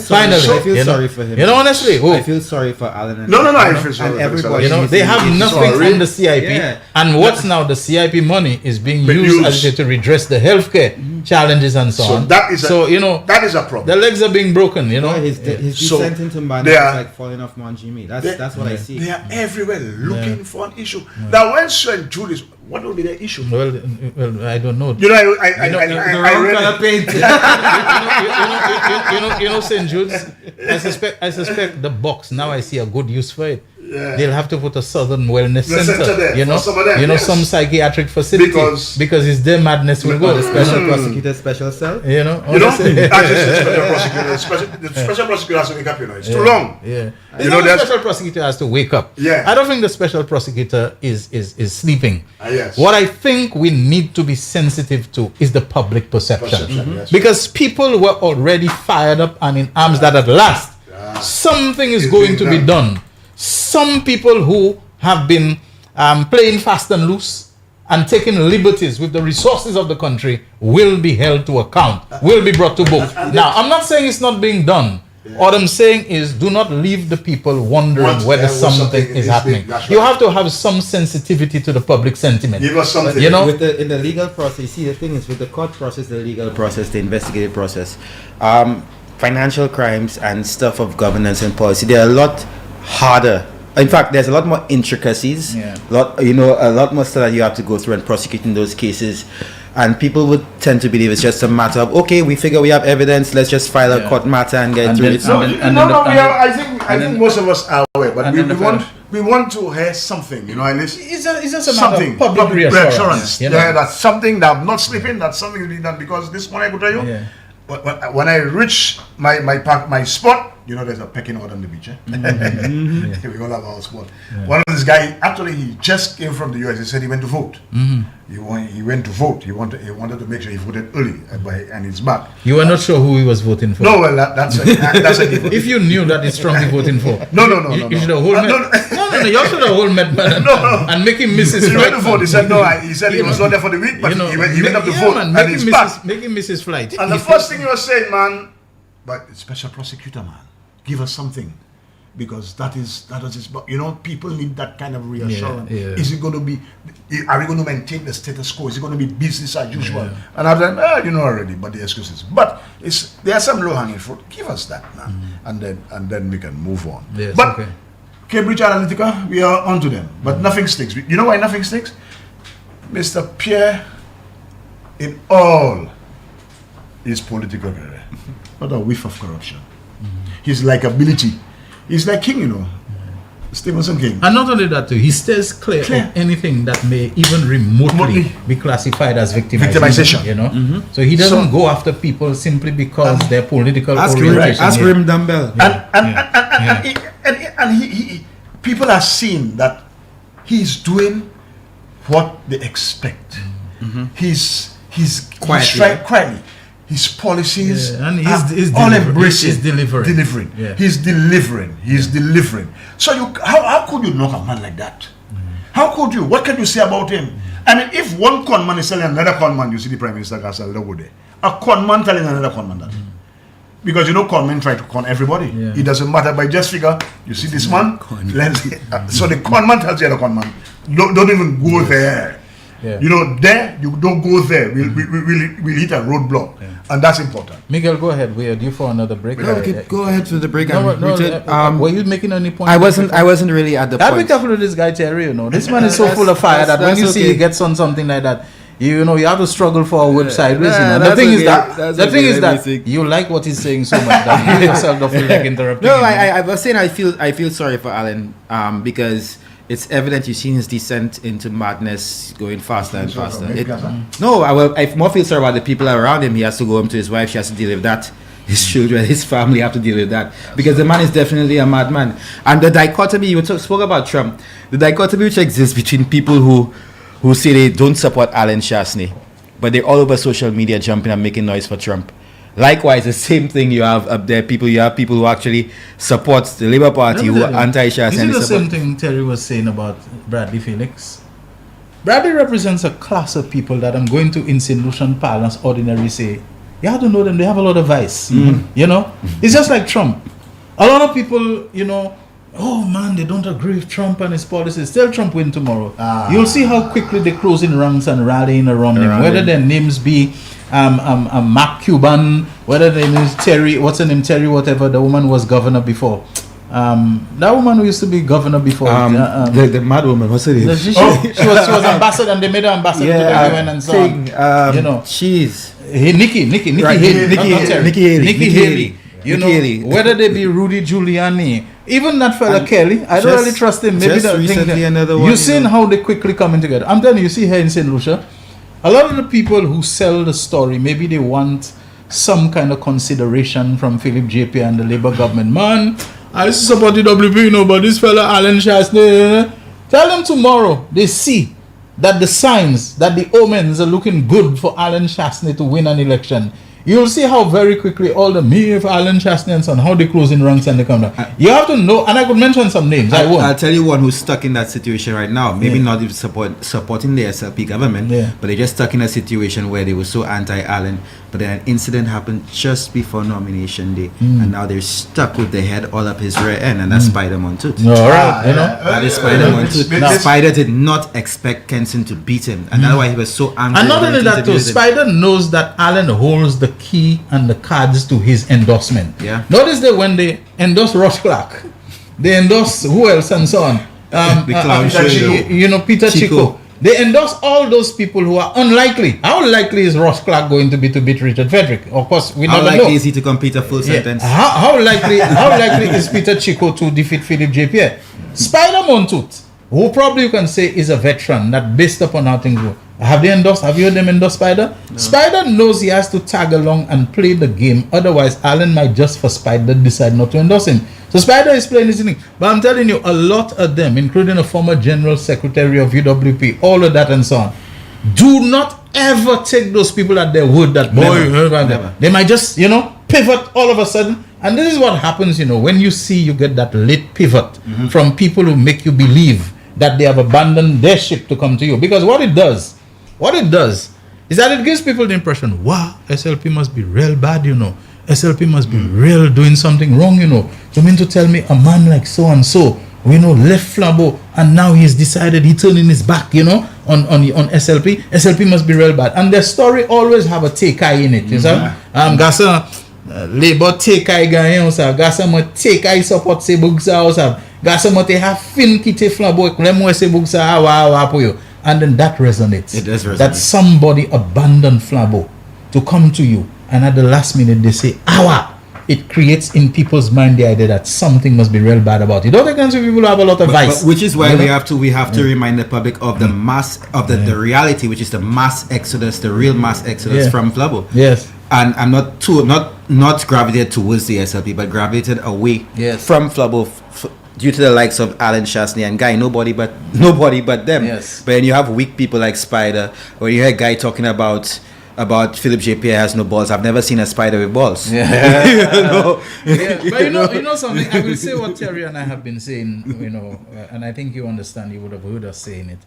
sorry for him. You know, honestly, I feel sorry for Alan. I feel sorry and everybody. You know, they have nothing from the CIP, and what's now the CIP money is being used as to redress the healthcare challenges and so on. That is that is a problem. The legs are being broken. You know, his descent into man is like falling off Mount Jimmy. That's what I see. They are everywhere looking for an issue. Now, when St. Jude is, what will be the issue? Well, I don't know. You know, I read. You know, St. Jude's. I suspect the box. Now I see a good use for it. Yeah. They'll have to put a southern wellness center there, you know, some psychiatric facility because it's their madness will go. The special prosecutor special cell. The special prosecutor has to wake up. You know, it's too long. Yeah, the special prosecutor has to wake up. Yeah, I don't think the special prosecutor is sleeping. Yes. What I think we need to be sensitive to is the public perception. Yes, because people were already fired up and in arms that at last something is going to be done. Some people who have been playing fast and loose and taking liberties with the resources of the country will be held to account, will be brought to book. Now, I'm not saying it's not being done. Yeah. What I'm saying is do not leave the people wondering whether something is happening. Right. You have to have some sensitivity to the public sentiment. Give us something. You know, in the legal process, you see, the thing is with the court process, the legal process, the investigative process, financial crimes and stuff of governance and policy, they're a lot harder. In fact, there's a lot more intricacies, a lot more stuff that you have to go through in prosecuting those cases. And people would tend to believe it's just a matter of, okay, we figure we have evidence, let's just file a court matter and get through it. I think most of us are aware, but we want to hear something, you know, at least it's just a matter of public reassurance. You know? Yeah, that's something that I'm not sleeping, that's something being done, because this morning I could tell you, when I reach my spot, You know, there's a pecking order on the beach. We all have our sport. One of this guy, actually, he just came from the US. He said he went to vote. He went to vote. He wanted to make sure he voted early, and he's back. You were not sure who he was voting for? No, well, that's a different. If you knew that he's strongly voting for. No. You should have hold No, you should have hold met and make him miss his flight. He went to vote. He said no. He said he was not there for the week, but he went up to vote, man, and he's back. Make him miss his flight. And the first thing he was saying, man, but special prosecutor, man, give us something, because that is his. You know, people need that kind of reassurance. Is it going to be? Are we going to maintain the status quo? Is it going to be business as usual? And I've said, you know already, but the excuses. But there are some low hanging fruit. Give us that, man, and then we can move on. Yes, but Cambridge Analytica, we are onto them, but nothing sticks. You know why nothing sticks? Mr. Pierre, in all his political career, not a whiff of corruption. His likability, he's like King, you know, Stevenson King. And not only that, too, he stays clear of anything that may even remotely be classified as victimization. You know, so he doesn't go after people simply because their political orientation. Ask Rim Dumbbell. And he people are seeing that he's doing what they expect. He's quietly. His policies and he's all embracing. He's delivering. He's delivering. So how could you knock a man like that? How could you? What can you say about him? I mean, if one con man is telling another con man, you see the Prime Minister Gasol over there. A con man telling another con man that. Because you know con men try to con everybody. It doesn't matter, but just figure, you see this man? So the con man tells the other con man, don't even go there. You know, there, you don't go there. We'll hit a roadblock. And that's important. Miguel, go ahead. We are due for another break. Go ahead for the break. Were you making any point? I wasn't really at the point. I'll be careful with this guy, Terry. You know, this man is so full of fire that when you see he gets on something like that, you know, you have to struggle for a whip sideways. The thing is that you like what he's saying so much that you yourself don't feel like interrupting. No, I was saying I feel sorry for Alan because it's evident you've seen his descent into madness going faster and faster. I more feel sorry about the people around him. He has to go home to his wife. She has to deal with that. His children, his family have to deal with that. Because the man is definitely a madman. And the dichotomy, you spoke about Trump, the dichotomy which exists between people who say they don't support Alan Shastney, but they're all over social media jumping and making noise for Trump. Likewise, the same thing you have up there. You have people who actually support the Labour Party who are anti-Shastney. Is it the same thing Terry was saying about Bradley Felix? Bradley represents a class of people that I'm going to in St. Lucian parlance ordinarily say, you have to know them, they have a lot of vice. You know? It's just like Trump. A lot of people, you know, oh man, they don't agree with Trump and his policies. Tell Trump win tomorrow. You'll see how quickly they close in ranks and rallying around him. Whether their names be Mark Cuban, whether their name is Terry, what's her name, Terry whatever, the woman was governor before. That woman who used to be governor before. The mad woman, what's her name? She was ambassador, and they made her ambassador to the UN and so on. You know, Nikki Haley. You know, whether they be Rudy Giuliani, even that fella Kelly, I don't really trust him. Maybe that recently another one. You've seen how they quickly coming together. I'm telling you, see here in St. Lucia, a lot of the people who sell the story, maybe they want some kind of consideration from Philip JP and the Labour government. Man, I support the WP, you know, but this fella Alan Shastney, tell them tomorrow they see that the signs, that the omens are looking good for Alan Shastney to win an election. You'll see how very quickly all the me for Alan Shastney and son, how they close in ranks and they come down. You have to know, and I could mention some names. I'll tell you one who's stuck in that situation right now. Maybe not even supporting the SLP government, but they're just stuck in a situation where they were so anti-Alan, but then an incident happened just before nomination day, and now they're stuck with the head all up his rear end, and that's Spider Montooth. That is Spider Montooth. Spider did not expect Kenson to beat him, and that's why he was so angry. And not only that, too, Spider knows that Alan holds the key and the cards to his endorsement. Notice that when they endorse Ross Clark, they endorse who else and so on. Peter Chico. They endorse all those people who are unlikely. How likely is Ross Clark going to be to beat Richard Frederick? Of course, we never know. How likely is he to complete a full sentence? How likely is Peter Chico to defeat Philip J. Spider Montooth, who probably you can say is a veteran, that based upon how things go, Have you heard them endorse Spider? No. Spider knows he has to tag along and play the game. Otherwise, Allen might just for Spider decide not to endorse him. So Spider is playing his thing. But I'm telling you, a lot of them, including a former general secretary of UWP, all of that and so on, do not ever take those people at their word that, boy, they might just, pivot all of a sudden. And this is what happens, when you get that late pivot from people who make you believe that they have abandoned their ship to come to you. Because what it does is that it gives people the impression, wow, SLP must be real bad, SLP must be real doing something wrong, You mean to tell me a man like so and so, left Flabo and now he's decided he's turning his back, on SLP. SLP must be real bad. And their story always have a take eye in it. You know? Gasa labor take eye guy, Gasa mo take eye support se bugsa, Gasa mo te have fin kite Flabo, lemo se bugsa awa you. And then that resonates. It does resonate. That somebody abandoned Flabo to come to you, and at the last minute they say, "Awa." It creates in people's mind the idea that something must be real bad about it. Other kinds of people have a lot of vice, which is why we have to remind the public of the mass of the reality, which is the mass exodus, the real mass exodus from Flabo. Yes. And I'm not gravitated towards the SLP, but gravitated away from Flabo. Due to the likes of Alan Shastney and Guy, nobody but them. Yes. But then you have weak people like Spider, or you hear Guy talking about Philip J. Pierre has no balls. I've never seen a spider with balls. Yeah. But you know something. I will say what Terry and I have been saying. And I think you understand. You would have heard us saying it.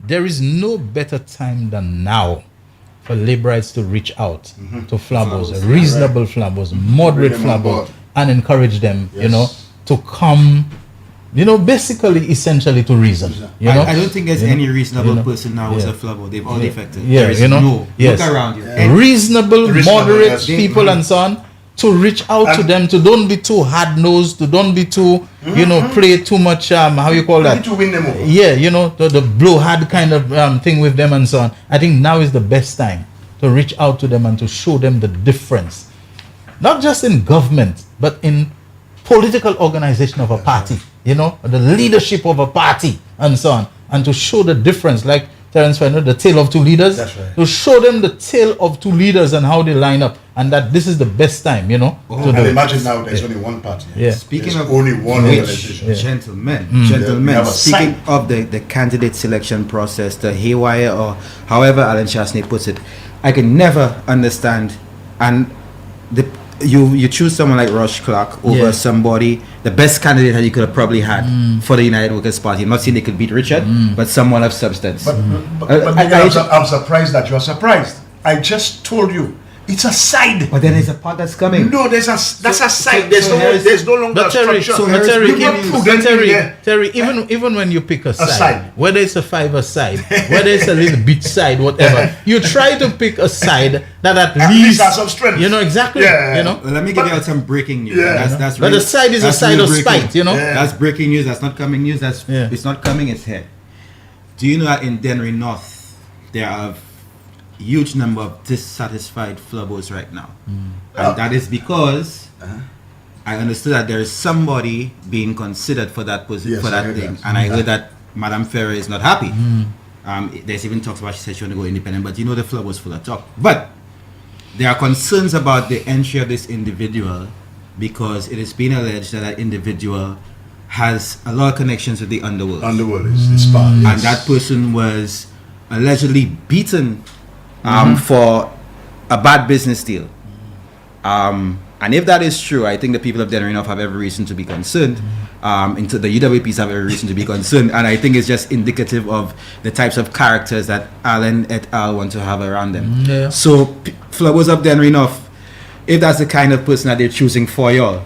There is no better time than now for Librites to reach out to Flabos, reasonable Flabos, moderate Flabos, and encourage them. To come, basically, essentially to reason. I don't think there's any reasonable person now who's a Flabo. They've all defected. Yeah, Look around you. Reasonable, moderate people and so on, to reach out to them, to don't be too hard-nosed, to don't be too, play too much, how you call that? To win them over. Yeah, the blowhard kind of thing with them and so on. I think now is the best time to reach out to them and to show them the difference. Not just in government, but in political organization of a party, the leadership of a party and so on, and to show the difference, like Terence Fenner, the tale of two leaders. That's right. To show them the tale of two leaders and how they line up, and that this is the best time, to and imagine now there's only one party. Yeah. Speaking there's of only one organization. Gentlemen, speaking of the candidate selection process, the haywire, or however Alan Shastney puts it, I can never understand, and you choose someone like Rush Clark over somebody, the best candidate that you could have probably had for the United Workers' Party. I'm not saying they could beat Richard, but someone of substance. But I'm surprised that you're surprised. I just told you. It's a side. But then there's a part that's coming. No, that's a side. There's no longer but Terry, structure. Terry, even when you pick a side, whether it's a 5 side, whether it's a little bit side, whatever, you try to pick a side that at least has some strength. Exactly. Well, let me give you some breaking news. That's but the side is a side of spite. That's breaking news. That's not coming news. It's not coming. It's here. Do you know that in Dennery North there are huge number of dissatisfied Flabos right now, and that is because I understood that there is somebody being considered for that position, for that thing, and I heard that Madame Ferrer is not happy. There's even talks about she said she want to go independent, but the Flabos full of talk. But there are concerns about the entry of this individual because it has been alleged that individual has a lot of connections with the underworld. Underworld is part, and that person was allegedly beaten for a bad business deal. And if that is true, I think the people of Dennery North have every reason to be concerned. Into the UWPs have every reason to be concerned. And I think it's just indicative of the types of characters that Allen et al. Want to have around them. Yeah. So, Flabos of Dennery North, if that's the kind of person that they're choosing for y'all,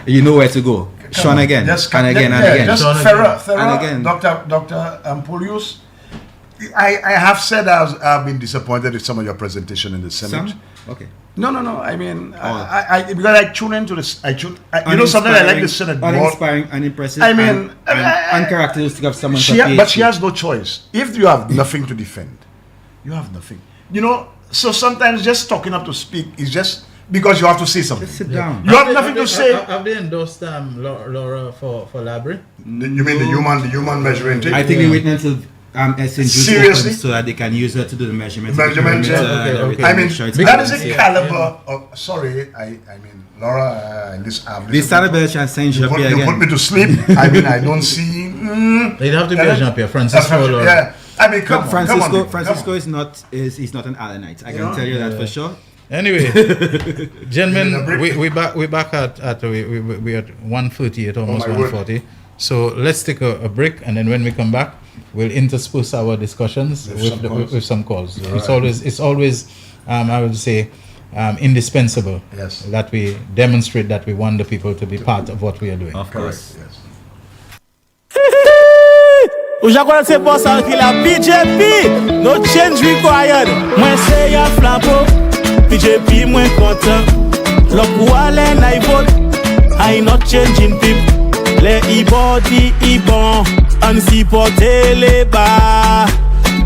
you know where to go. Sean again, and again, and again. Just Ferrer, and again. Dr. Polius. I have said I've been disappointed with some of your presentation in the Senate. Okay. No. I mean, because I tune into this. Something I like the Senate more. Uninspiring, unimpressive. I mean, uncharacteristic of someone. But she has no choice. If you have nothing to defend, you have nothing. So sometimes just talking up to speak is just because you have to say something. Just sit down. You have nothing to say. Have they endorsed Laura for library? You mean the human measuring thing? I think they wait until SN juice Seriously? open so that they can use it to do the measurements. Measurements, yeah. Okay. I mean, Sure it's that is balanced, a yeah. caliber of, sorry, I mean, Laura, This Saturday chance saying you put me to sleep. I mean, I don't see. They'd have to be a Jean-Pierre, Francisco. Yeah, I mean, come on, Francisco is not an Allenite. I can tell you that for sure. Anyway, gentlemen, we back at 1:38, almost 1:40. So let's take a break, and then when we come back, we'll intersperse our discussions with some calls. Right. It's always I would say indispensable that we demonstrate that we want the people to be part of what we are doing. Of course. Yes. Ou já agora você possa aqui lá PJP, no change required. Moi c'est ya flambeau, PJP moins content. Look wall and I vote, I not changing people. Les e-body e-bon, unsupporté les bas.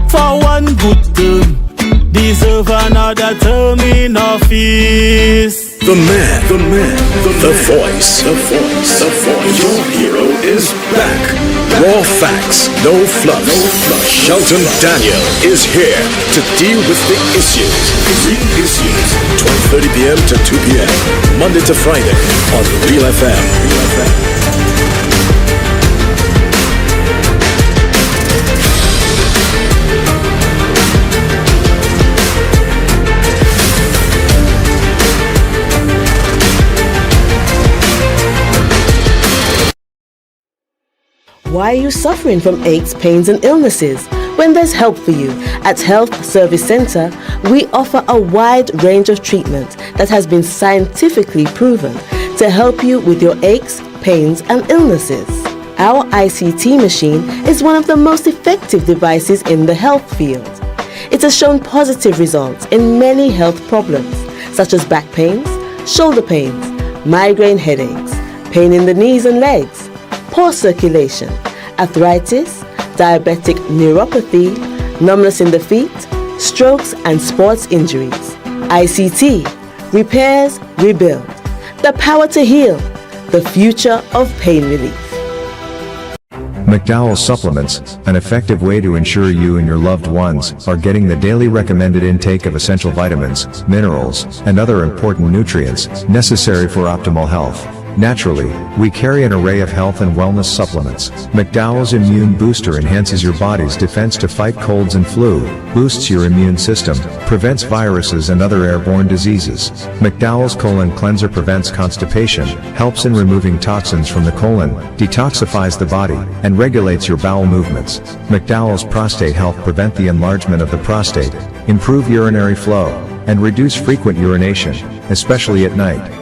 For one good term, deserve another term in office. The man, the voice. Your hero is back. Raw facts, no fluff. Shelton Daniel is here to deal with the issues. 12:30 p.m. to 2 p.m. Monday to Friday on Real FM. Why are you suffering from aches, pains and illnesses? When there's help for you. At Health Service Center, we offer a wide range of treatment that has been scientifically proven to help you with your aches, pains and illnesses. Our ICT machine is one of the most effective devices in the health field. It has shown positive results in many health problems, such as back pains, shoulder pains, migraine headaches, pain in the knees and legs, poor circulation, arthritis, diabetic neuropathy, numbness in the feet, strokes and sports injuries. ICT, repairs, rebuild. The power to heal, the future of pain relief. McDowell Supplements, an effective way to ensure you and your loved ones are getting the daily recommended intake of essential vitamins, minerals, and other important nutrients necessary for optimal health. Naturally, we carry an array of health and wellness supplements. McDowell's Immune Booster enhances your body's defense to fight colds and flu, boosts your immune system, prevents viruses and other airborne diseases. McDowell's Colon Cleanser prevents constipation, helps in removing toxins from the colon, detoxifies the body, and regulates your bowel movements. McDowell's Prostate Health prevent the enlargement of the prostate, improve urinary flow, and reduce frequent urination, especially at night.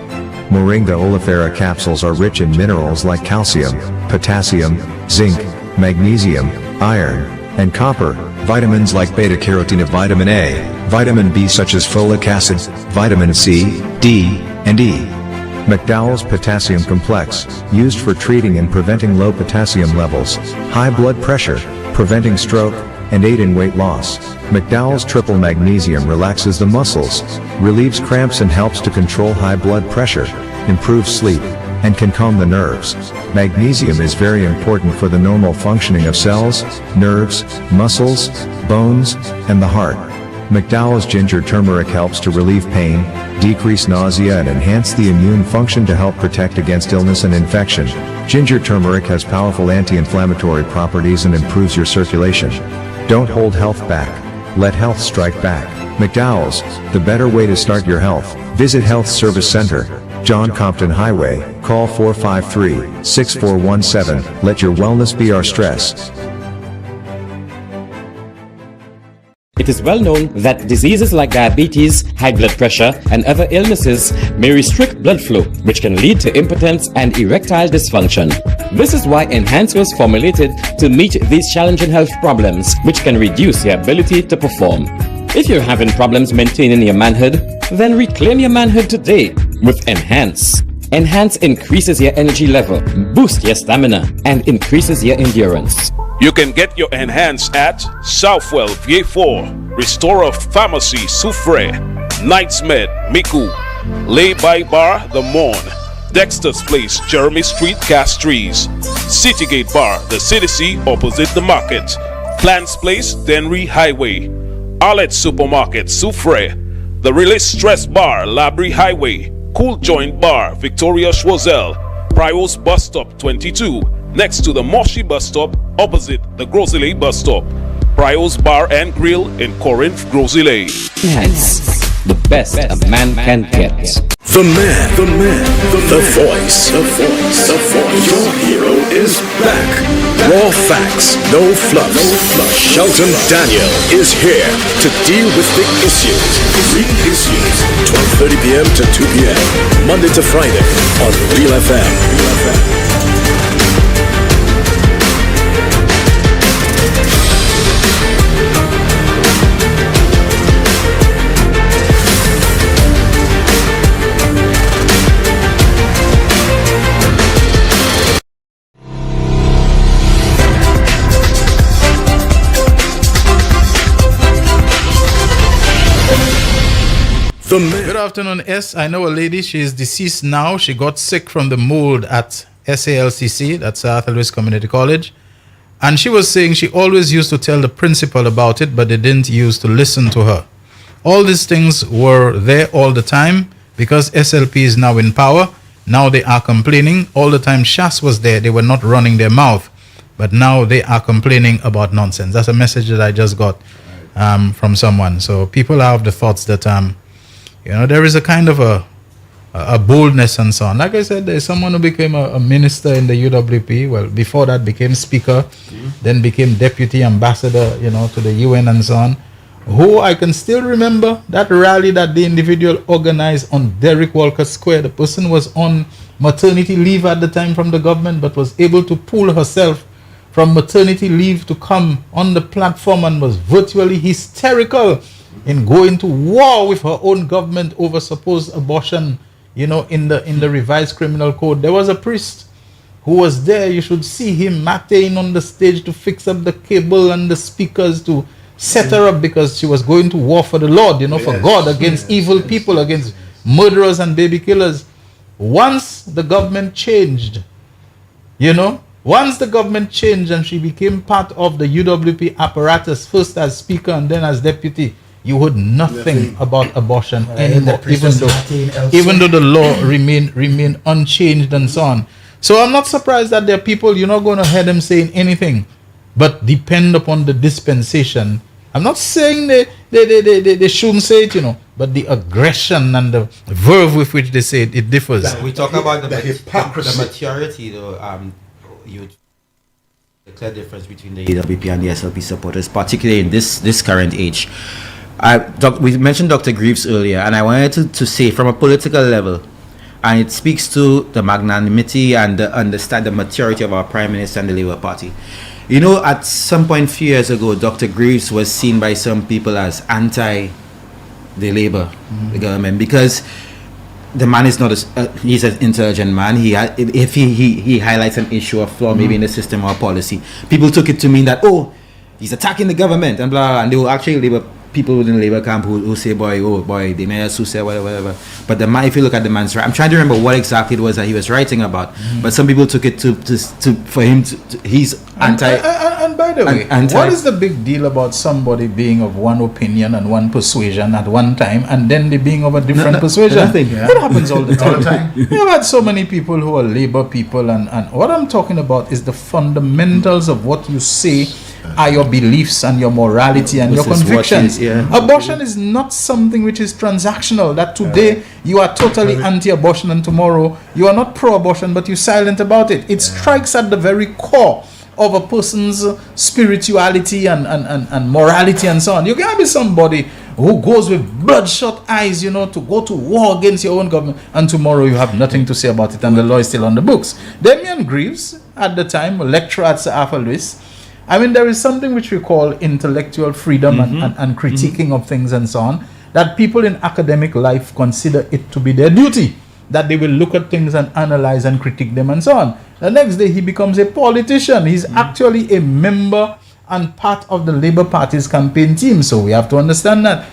Moringa oleifera capsules are rich in minerals like calcium, potassium, zinc, magnesium, iron, and copper, vitamins like beta-carotene of vitamin A, vitamin B such as folic acid, vitamin C, D, and E. McDowell's Potassium Complex, used for treating and preventing low potassium levels, high blood pressure, preventing stroke, and aid in weight loss. McDowell's Triple Magnesium relaxes the muscles, relieves cramps and helps to control high blood pressure, improves sleep, and can calm the nerves. Magnesium is very important for the normal functioning of cells, nerves, muscles, bones, and the heart. McDowell's Ginger Turmeric helps to relieve pain, decrease nausea and enhance the immune function to help protect against illness and infection. Ginger turmeric has powerful anti-inflammatory properties and improves your circulation. Don't hold health back. Let health strike back. McDowell's, the better way to start your health. Visit Health Service Center, John Compton Highway, call 453-6417. Let your wellness be our stress. It is well known that diseases like diabetes, high blood pressure, and other illnesses may restrict blood flow, which can lead to impotence and erectile dysfunction. This is why Enhance was formulated to meet these challenging health problems, which can reduce your ability to perform. If you're having problems maintaining your manhood, then reclaim your manhood today with Enhance. Enhance increases your energy level, boosts your stamina, and increases your endurance. You can get your Enhance at Southwell VA4, Restorer Pharmacy Soufre, Knights Med Miku, Lay by Bar The Morn, Dexter's Place Jeremy Street Castries, Citygate Bar The City opposite the market, Clans Place, Denry Highway. Arlette Supermarket, Soufre. The Release Stress Bar, Labrie Highway. Cool Joint Bar, Victoria Schwazel. Prios Bus Stop 22, next to the Moshi Bus Stop, opposite the Grosley Bus Stop. Prios Bar and Grill in Corinth, Grosley. Yes, the best a man can get. The man, the voice, Your hero is back. Raw facts, no fluff. Shelton Daniel is here to deal with the issues. Big issues. 12:30 p.m. to 2 p.m. Monday to Friday on Real FM. Good afternoon, S. I know a lady, she is deceased now. She got sick from the mold at SALCC, that's Arthur Lewis Community College. And she was saying she always used to tell the principal about it, but they didn't used to listen to her. All these things were there all the time because SLP is now in power. Now they are complaining. All the time Shas was there, they were not running their mouth. But now they are complaining about nonsense. That's a message that I just got from someone. So people have the thoughts that there is a kind of a boldness and so on. Like I said, there's someone who became a minister in the UWP. Well, before that became speaker, then became deputy ambassador, to the UN and so on. Who I can still remember that rally that the individual organized on Derrick Walker Square. The person was on maternity leave at the time from the government, but was able to pull herself from maternity leave to come on the platform and was virtually hysterical in going to war with her own government over supposed abortion, in the revised criminal code. There was a priest who was there. You should see him mattering on the stage to fix up the cable and the speakers to set her up because she was going to war for the Lord, for God, against evil people, against murderers and baby killers. Once the government changed, once the government changed and she became part of the UWP apparatus, first as speaker and then as deputy, you heard nothing about abortion anymore, even though the law remain unchanged and so on. So I'm not surprised that there are people, you're not going to hear them saying anything, but depend upon the dispensation. I'm not saying they shouldn't say it, but the aggression and the verve with which they say it, it differs. We talk about the hypocrisy. The maturity, though. The clear difference between the UWP and the SLP supporters, particularly in this current age. We mentioned Dr. Greaves earlier, and I wanted to say from a political level, and it speaks to the magnanimity and the maturity of our Prime Minister and the Labour Party. At some point a few years ago, Dr. Greaves was seen by some people as anti the Labour the government, because the man is not he's an intelligent man. If he highlights an issue or flaw maybe in the system or policy, people took it to mean that he's attacking the government and blah, and they were actually people within the Labour camp who say, they may have said whatever. But the man, if you look at the man's, I'm trying to remember what exactly it was that he was writing about. But some people took it to for him he's anti. And by the way, what is the big deal about somebody being of one opinion and one persuasion at one time, and then they being of a different persuasion? Nothing. That happens all the time. You've had so many people who are Labour people, and what I'm talking about is the fundamentals of what you say are your beliefs and your morality and your convictions. Abortion is not something which is transactional, that today you are totally anti-abortion and tomorrow you are not pro-abortion but you're silent about it. It strikes at the very core of a person's spirituality and morality and so on. You can't be somebody who goes with bloodshot eyes, to go to war against your own government, and tomorrow you have nothing to say about it and the law is still on the books. Damian Greaves, at the time, a lecturer at Sir Arthur Lewis, there is something which we call intellectual freedom and critiquing of things and so on, that people in academic life consider it to be their duty, that they will look at things and analyze and critique them and so on. The next day he becomes a politician. He's actually a member and part of the Labour Party's campaign team. So we have to understand that.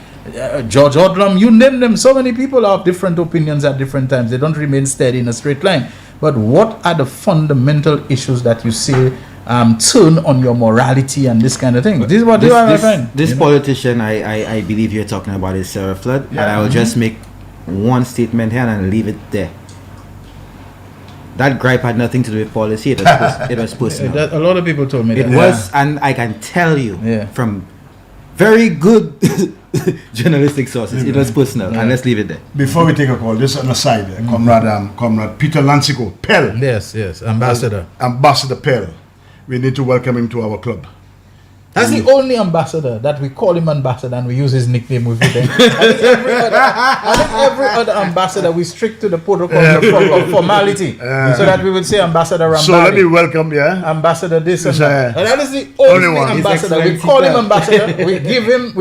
George Odlum, you name them, so many people have different opinions at different times. They don't remain steady in a straight line. But what are the fundamental issues that you say turn on your morality and this kind of thing. This is what I find. This politician I believe you're talking about is Sarah Flood, and I will just make one statement here and leave it there. That gripe had nothing to do with policy. It was personal. A lot of people told me that. It was, and I can tell you from very good journalistic sources, it was personal. And let's leave it there. Before we take a call, just on the side, Comrade Peter Lancico, Pell. Yes, Ambassador. Ambassador Pell. We need to welcome him to our club. That's the only ambassador that we call him ambassador and we use his nickname with him. I think every other ambassador we strict to the protocol of formality, so that we would say Ambassador Rambali. So let me welcome, Ambassador this and that. And that is the only ambassador. We call him ambassador. We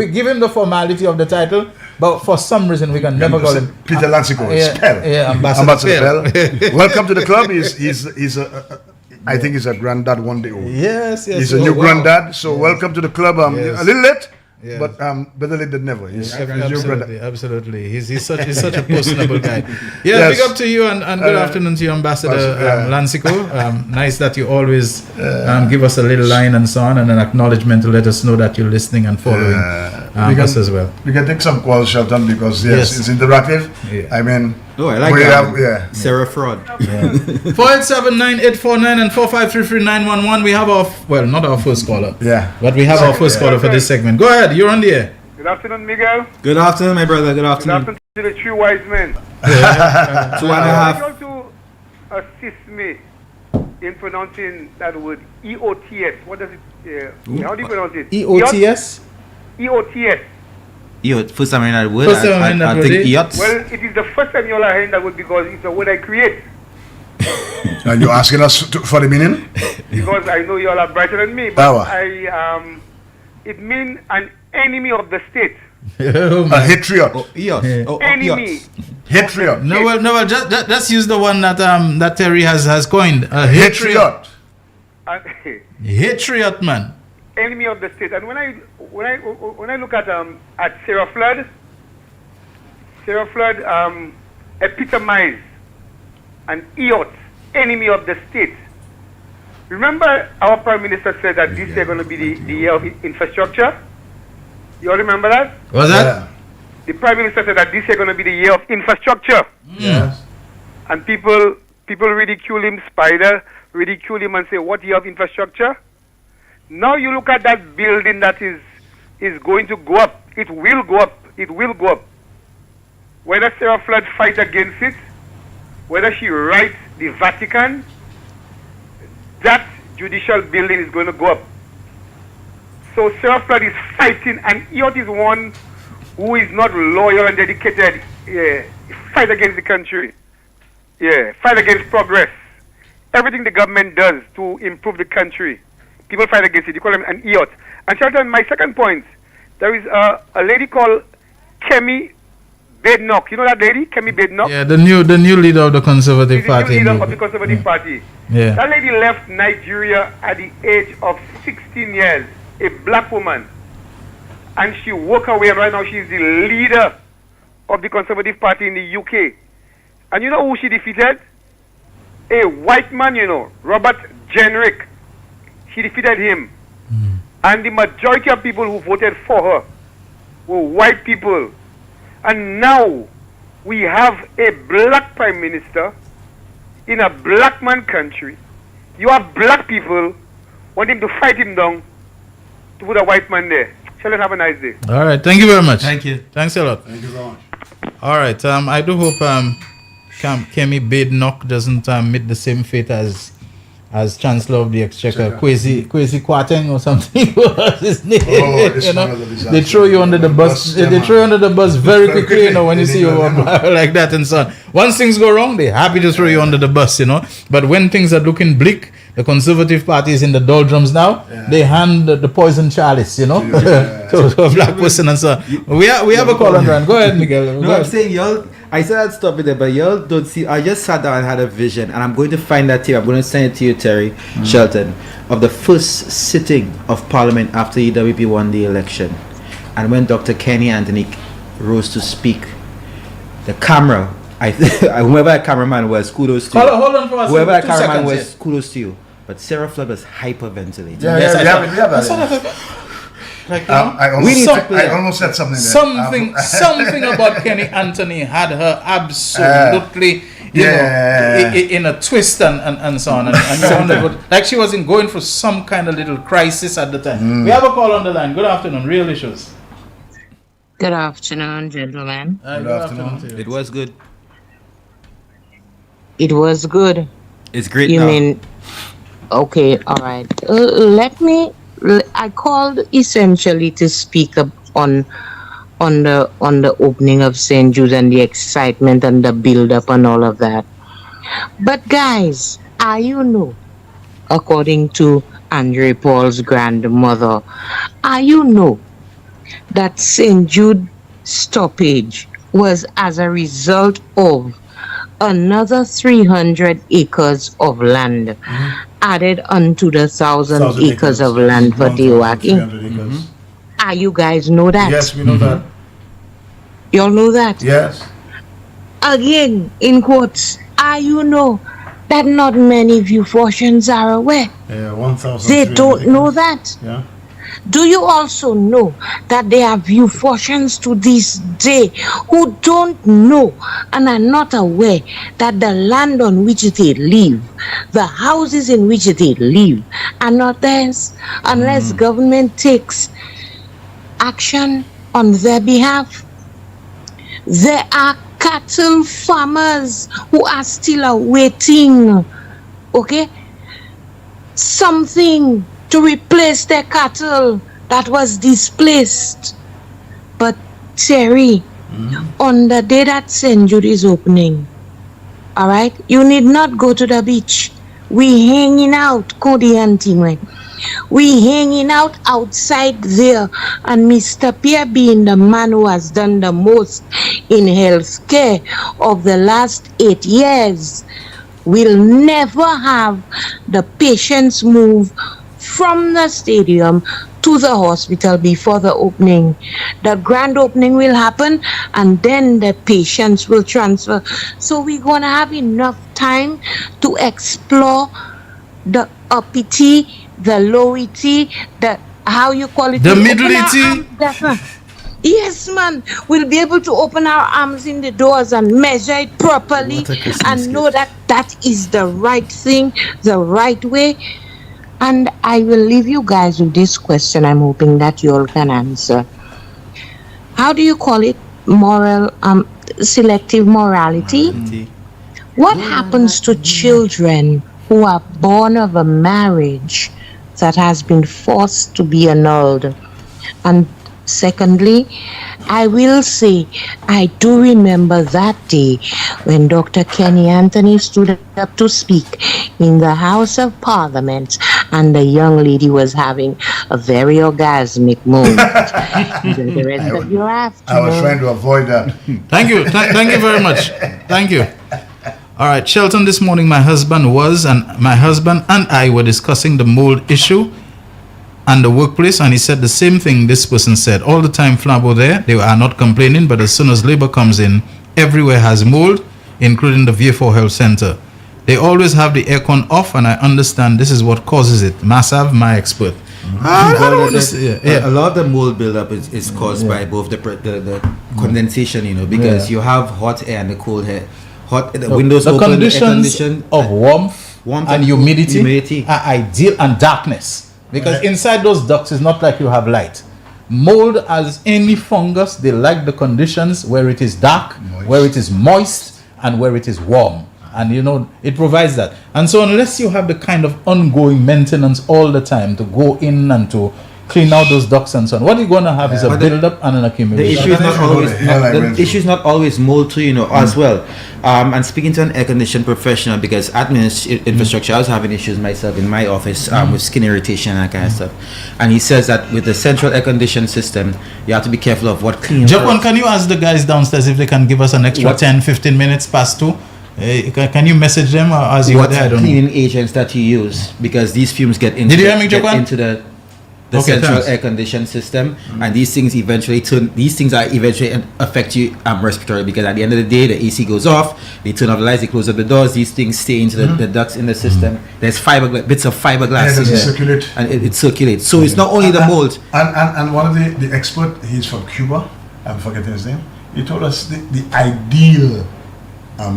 give him the formality of the title, but for some reason we can never call him Peter Lancico. Pell. Ambassador Pell. Welcome to the club. I think he's a granddad one day old. Yes. He's a new granddad. So welcome to the club. A little late, but better late than never. Absolutely. He's such a personable guy. Big up to you and good afternoon to you, Ambassador Lancico. Nice that you always give us a little line and so on and an acknowledgement to let us know that you're listening and following us as well. We can take some calls, Shelton, because it's interactive. I mean, I like that. Sarah Fraud. 487-9849 and 4533911. We have not our first caller. But we have our first caller for this segment. Go ahead, you're on the air. Good afternoon, Miguel. Good afternoon, my brother. Good afternoon. Good afternoon to the three wise men. 2.5. I want you to assist me in pronouncing that word EOTS. What does it? How do you pronounce it? EOTS. EOTS. First time hearing that word. I think yachts. Well, it is the first time you all are hearing that word because it's a word I create. And you're asking us for the meaning? Because I know you all are brighter than me. But it means an enemy of the state. A patriot. Enemy. Patriot. No, just use the one that Terry has coined. A patriot. Patriot, man. Enemy of the state. And when I look at Sarah Flood epitomized an idiot, enemy of the state. Remember our Prime Minister said that this year going to be the year of infrastructure? You all remember that? Was that? The Prime Minister said that this year going to be the year of infrastructure. Yes. And people ridicule him, ridicule him and say, what year of infrastructure? Now you look at that building that is going to go up. It will go up. It will go up. Whether Sarah Flood fights against it, whether she writes the Vatican, that judicial building is going to go up. So Sarah Flood is fighting, and Iot is one who is not loyal and dedicated. Fight against the country. Fight against progress. Everything the government does to improve the country, people fight against it. You call him an idiot. And Shelton, my second point, there is a lady called Kemi Badenoch. You know that lady, Kemi Badenoch? Yeah, the new leader of the Conservative Party. The new leader of the Conservative Party. Yeah. That lady left Nigeria at the age of 16 years, a black woman. And she walked away, and right now she's the leader of the Conservative Party in the UK. And you know who she defeated? A white man, Robert Jenrick. She defeated him. And the majority of people who voted for her were white people. And now we have a black prime minister in a black man country. You have black people wanting to fight him down to put a white man there. Shall we have a nice day? All right. Thank you very much. Thank you. Thanks a lot. Thank you very much. All right. I do hope Kemi Badenoch doesn't meet the same fate as Chancellor of the Exchequer, Kwesi Kwarteng or something was his name. They throw you under the bus. They throw you under the bus very quickly, when you see you like that and so on. Once things go wrong, they're happy to throw you under the bus, But when things are looking bleak, the Conservative Party is in the doldrums now. They hand the poison chalice, to a black person and so on. We have a call on Rand. Go ahead, Miguel. No, I'm saying y'all. I said I'd stop it there, but y'all don't see. I just sat down and had a vision, and I'm going to find that tape. I'm going to send it to you, Terry Shelton, of the first sitting of Parliament after EWP won the election, and when Dr. Kenny Anthony rose to speak, the camera. Whoever that cameraman was, kudos to you. Hold on for us. Whoever that cameraman was, kudos to you. but Sarah Flood was hyperventilating. Yeah, Yes, we have that. I saw that. Like, I almost said something there. Something about Kenny Anthony had her absolutely, in a twist and so on. And you wondered like she wasn't going for some kind of little crisis at the time. We have a call on the line. Good afternoon, Real Issues. Good afternoon, gentlemen. Good afternoon to you. It was good. It was good. It's great You now. mean, okay, all right. I called essentially to speak up on the opening of St. Jude and the excitement and the build-up and all of that. But guys, according to Andre Paul's grandmother, that St. Jude stoppage was as a result of another 300 acres of land added onto the 1,000 acres of land for yachting. You guys know that? Yes, we know that. Y'all know that? Yes. Again, in quotes, that not many view fortunes are aware. Yeah, 1,000. They don't know that. Yeah. Do you also know that there are view fortunes to this day who don't know and are not aware that the land on which they live, the houses in which they live, are not theirs unless government takes action on their behalf? There are cattle farmers who are still awaiting, something to replace their cattle that was displaced. But Terry, on the day that St. Jude is opening, all right, you need not go to the beach. We hanging out, Cody and Timwe. We hanging out outside there, and Mr. Pierre, being the man who has done the most in healthcare of the last 8 years, will never have the patients move from the stadium to the hospital before the opening. The grand opening will happen and then the patients will transfer. So we're going to have enough time to explore the uppity, the lowity, the, how you call it? The middleity? Yes, man. We'll be able to open our arms in the doors and measure it properly and know that that is the right thing, the right way. And I will leave you guys with this question. I'm hoping that you all can answer. How do you call it? Selective morality? What happens to children who are born of a marriage that has been forced to be annulled? And secondly, I will say, I do remember that day when Dr. Kenny Anthony stood up to speak in the House of Parliament and the young lady was having a very orgasmic moment. The rest of your afternoon. I was trying to avoid that. Thank you. Thank you very much. Thank you. All right, Shelton, this morning my husband and I were discussing the mold issue and the workplace, and he said the same thing this person said. All the time Flambeau there, they are not complaining, but as soon as labor comes in, everywhere has mold, including the VA4 Health Center. They always have the aircon off, and I understand this is what causes it. Massav, my expert. A lot of the mold buildup is caused by both the condensation, because you have hot air and the cold air. The windows open, conditions of warmth and humidity are ideal, and darkness. Because inside those ducts, it's not like you have light. Mold, as any fungus, they like the conditions where it is dark, where it is moist, and where it is warm. And it provides that. And so unless you have the kind of ongoing maintenance all the time to go in and to clean out those ducts and so on, what you're going to have is a build-up and an accumulation. The issue is not always mold too, as well. And speaking to an air-conditioned professional, because admin infrastructure, I was having issues myself in my office with skin irritation and that kind of stuff. And he says that with the central air-conditioned system, you have to be careful of what cleans. Japan, can you ask the guys downstairs if they can give us an extra 10-15 minutes past 2? Can you message them as you what cleaning agents that you use, because these fumes get into the Okay, central thanks. air conditioned system, and these things eventually affect you respiratory, because at the end of the day the AC goes off, they turn off the lights, they close up the doors, these things stay into the ducts in the system. There's bits of fiberglass in there, circulate, and it circulates. So it's not only the mold. And one of the expert, he's from Cuba, I'm forgetting his name. He told us the ideal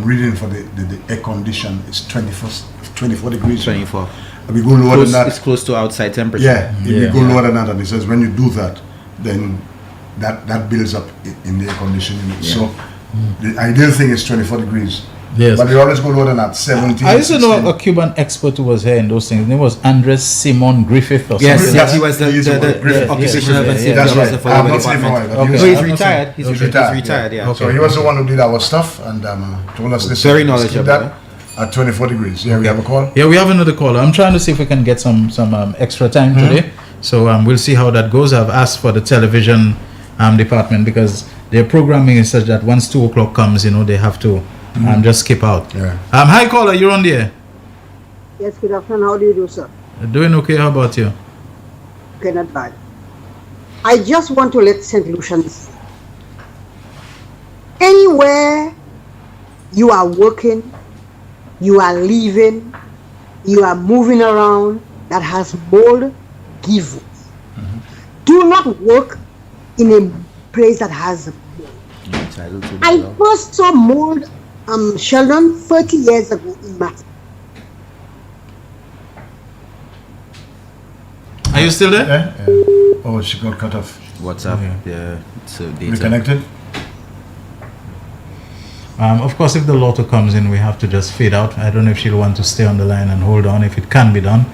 reading for the air condition is 24 degrees. 24. We go lower than that. It's close to outside temperature. Yeah, we go lower than that, and he says when you do that, then that builds up in the air conditioning. Yeah. So the ideal thing is 24 degrees. Yes. But we always go lower than that, 17. I used to know a Cuban expert who was here in those things. His name was Andres Simon Griffith or something. Yes, he was the occupational health and safety officer for the department. Okay. So he's retired. He's retired, yeah. So he was the one who did our stuff and told us this. Very knowledgeable. At 24 degrees. Yeah, we have a call. Yeah, we have another caller. I'm trying to see if we can get some extra time today. So we'll see how that goes. I've asked for the television department, because their programming is such that once 2 o'clock comes, they have to just skip out. Yeah. Hi caller, you're on the air. Yes, good afternoon. How do you do, sir? Doing okay. How about you? Okay, not bad. I just want to let St. Lucians, anywhere you are working, you are living, you are moving around that has mold, give. Do not work in a place that has mold. I first saw mold, Sheldon, 30 years ago in Matt. Are you still there? Yeah. Oh, she got cut off. What's up? Yeah. So data. Reconnected? Of course, if the lotto comes in, we have to just fade out. I don't know if she'll want to stay on the line and hold on, if it can be done.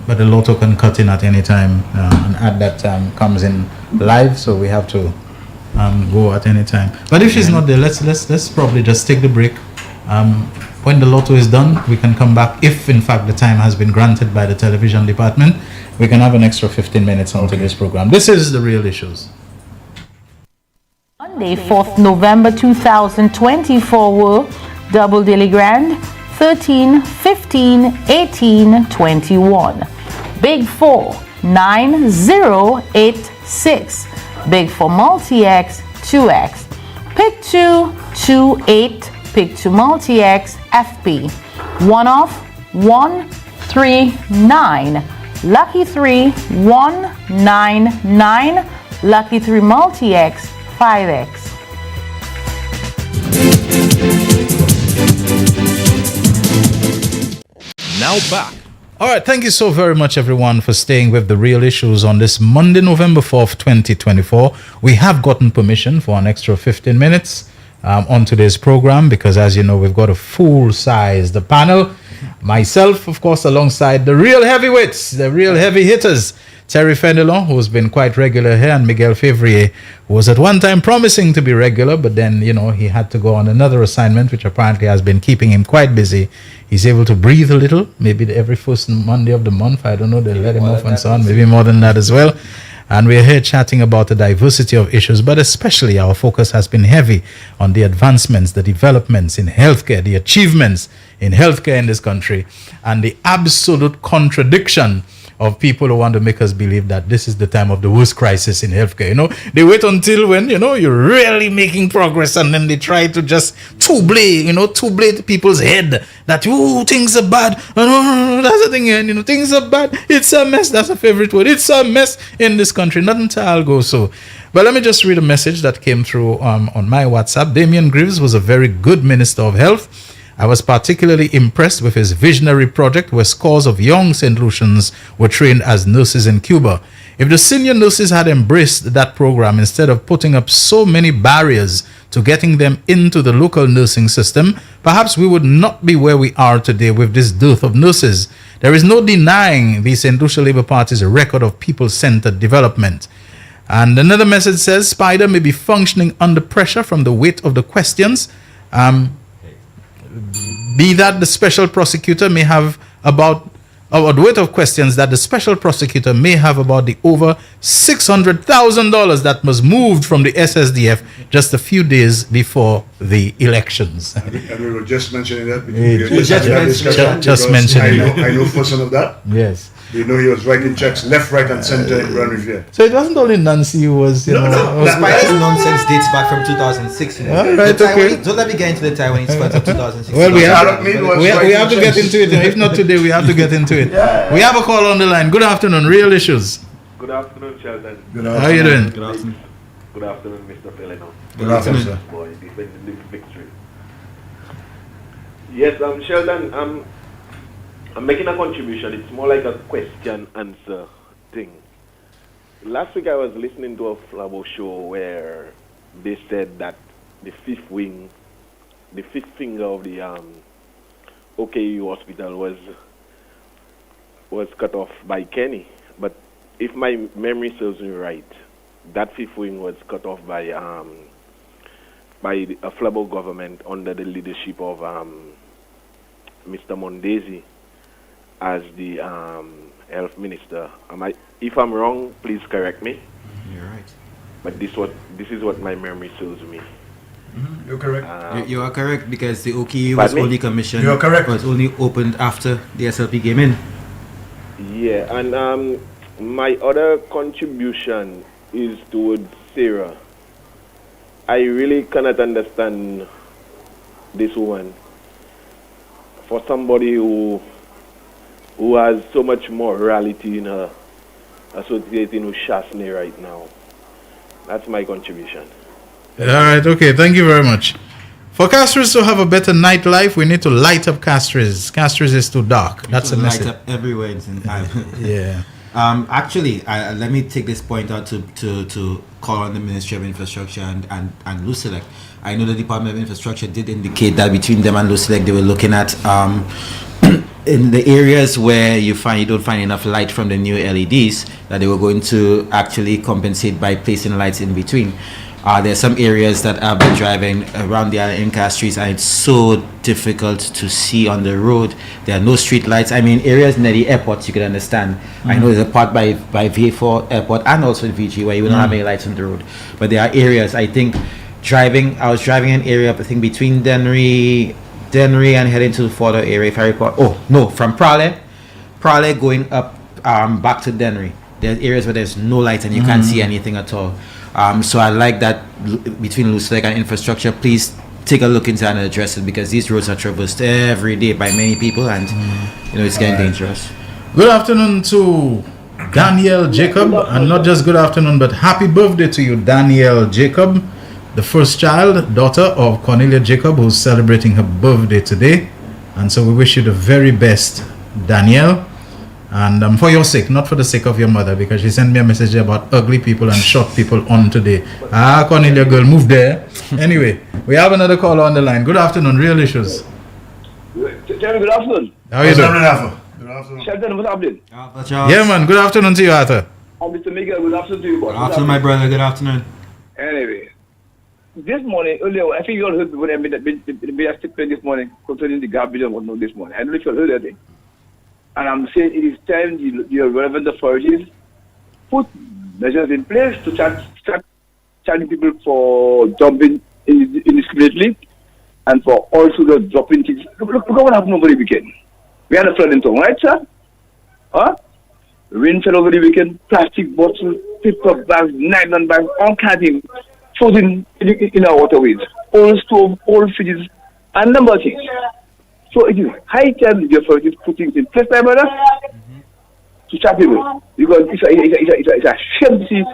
But the lotto can cut in at any time, and at that time comes in live, so we have to go at any time. But if she's not there, let's probably just take the break. When the lotto is done, we can come back. If in fact the time has been granted by the television department, we can have an extra 15 minutes on today's program. This is The Real Issues. Monday, 4th November 2024 were Double Daily Grand, 13, 15, 18, 21. Big 4, 9, 0, 8, 6. Big 4 Multi-X, 2X. Pick 2, 2, 8. Pick 2 Multi-X, FP. One off, 1, 3, 9. Lucky 3, 1, 9, 9. Lucky 3 Multi-X, 5X. Now back. All right, thank you so very much, everyone, for staying with The Real Issues on this Monday, November 4th, 2024. We have gotten permission for an extra 15 minutes on today's program, because, as you know, we've got a full-sized panel. Myself, of course, alongside the real heavyweights, the real heavy hitters, Terry Fenelon, who's been quite regular here, and Miguel Fevrier, who was at one time promising to be regular, but then, he had to go on another assignment, which apparently has been keeping him quite busy. He's able to breathe a little, maybe every first Monday of the month. I don't know, they'll let him off and so on, maybe more than that as well. And we're here chatting about the diversity of issues, but especially our focus has been heavy on the advancements, the developments in healthcare, the achievements in healthcare in this country, and the absolute contradiction of people who want to make us believe that this is the time of the worst crisis in healthcare. They wait until when, you're really making progress, and then they try to just two-blade people's head that, things are bad. That's the thing, things are bad. It's a mess. That's a favorite word. It's a mess in this country. Not until I'll go so. But let me just read a message that came through on my WhatsApp. Damian Greaves was a very good Minister of Health. I was particularly impressed with his visionary project where scores of young St. Lucians were trained as nurses in Cuba. If the senior nurses had embraced that program instead of putting up so many barriers to getting them into the local nursing system, perhaps we would not be where we are today with this dearth of nurses. There is no denying the St. Lucia Labour Party's record of people-centered development. And another message says, Spider may be functioning under pressure from the weight of the questions. Be that the special prosecutor may have about the weight of questions that the special prosecutor may have about the over $600,000 that was moved from the SSDF just a few days before the elections. And we were just mentioning that. Just mentioning that. I know person of that. Yes. You know, he was writing checks left, right, and center in Grand Riviere. So it wasn't only Nancy who was, Spider's nonsense dates back from 2006. You know? Right, okay. Don't let me get into the Taiwanese funds of 2006. Well, we have to get into it. If not today, we have to get into it. Yeah. We have a call on the line. Good afternoon, Real Issues. Good afternoon, Shelton. Good afternoon. How are you doing? Good afternoon. Good afternoon, Mr. Peleno. Good afternoon, sir. Boy, defending the victory. Yes, Sheldon, I'm making a contribution. It's more like a question-answer thing. Last week I was listening to a Flabo show where they said that the fifth finger of the OKU hospital was cut off by Kenny. But if my memory serves me right, that fifth wing was cut off by a Flabo government under the leadership of Mr. Mondesi as the health minister. If I'm wrong, please correct me. You're right. But this is what my memory serves me. Mm-hmm. You're correct. You are correct because the OKU was only commissioned. You're correct. Was only opened after the SLP came in. Yeah, and my other contribution is towards Sarah. I really cannot understand this woman. For somebody who has so much morality in her, associating with Shasney right now. That's my contribution. All right, okay, thank you very much. For Castries to have a better nightlife, we need to light up Castries. Castries is too dark. That's a message. Light up everywhere in Ireland. Yeah. Actually, let me take this point out to call on the Ministry of Infrastructure and Lucelec. I know the Department of Infrastructure did indicate that between them and Lucelec, they were looking at in the areas where you don't find enough light from the new LEDs, that they were going to actually compensate by placing lights in between. There are some areas that I've been driving around the in Castries, and it's so difficult to see on the road. There are no street lights. I mean, areas near the airport, you can understand. I know there's a part by VA4 airport and also VG where you don't have any lights on the road. But there are areas, I think, I was driving an area, I think, between Dennery and heading to the further area, if I recall. Oh, no, from Prale going up back to Dennery. There's areas where there's no light and you can't see anything at all. So I like that between Lucelec and infrastructure, please take a look into that and address it, because these roads are traversed every day by many people, and it's getting dangerous. Good afternoon to Danielle Jacob, and not just good afternoon, but happy birthday to you, Danielle Jacob, the first child, daughter of Cornelia Jacob, who's celebrating her birthday today. And so we wish you the very best, Danielle. And for your sake, not for the sake of your mother, because she sent me a message about ugly people and short people on today. Cornelia girl, move there. Anyway, we have another caller on the line. Good afternoon, Real Issues. Jerry, good afternoon. How are you doing? Good afternoon. Shelton, what's happening? Yeah, man. Good afternoon to you, Arthur. Mr. Miguel, good afternoon to you, boss. Good afternoon, my brother. Good afternoon. Anyway, this morning, earlier, I think you all heard when I made a statement this morning concerning the garbage and whatnot this morning. I don't know if you all heard that thing. And I'm saying it is time the relevant authorities put measures in place to start charging people for dumping indiscriminately and for also the dropping things. Look at what happened over the weekend. We had a flood in town, right, sir? Rain fell over the weekend, plastic bottles, paper bags, nylon bags, all kinds of things floating in our waterways. Old stove, old fridges, and a number of things. So it is high time the authorities put things in place, my brother, to start people. Because it's a shame to see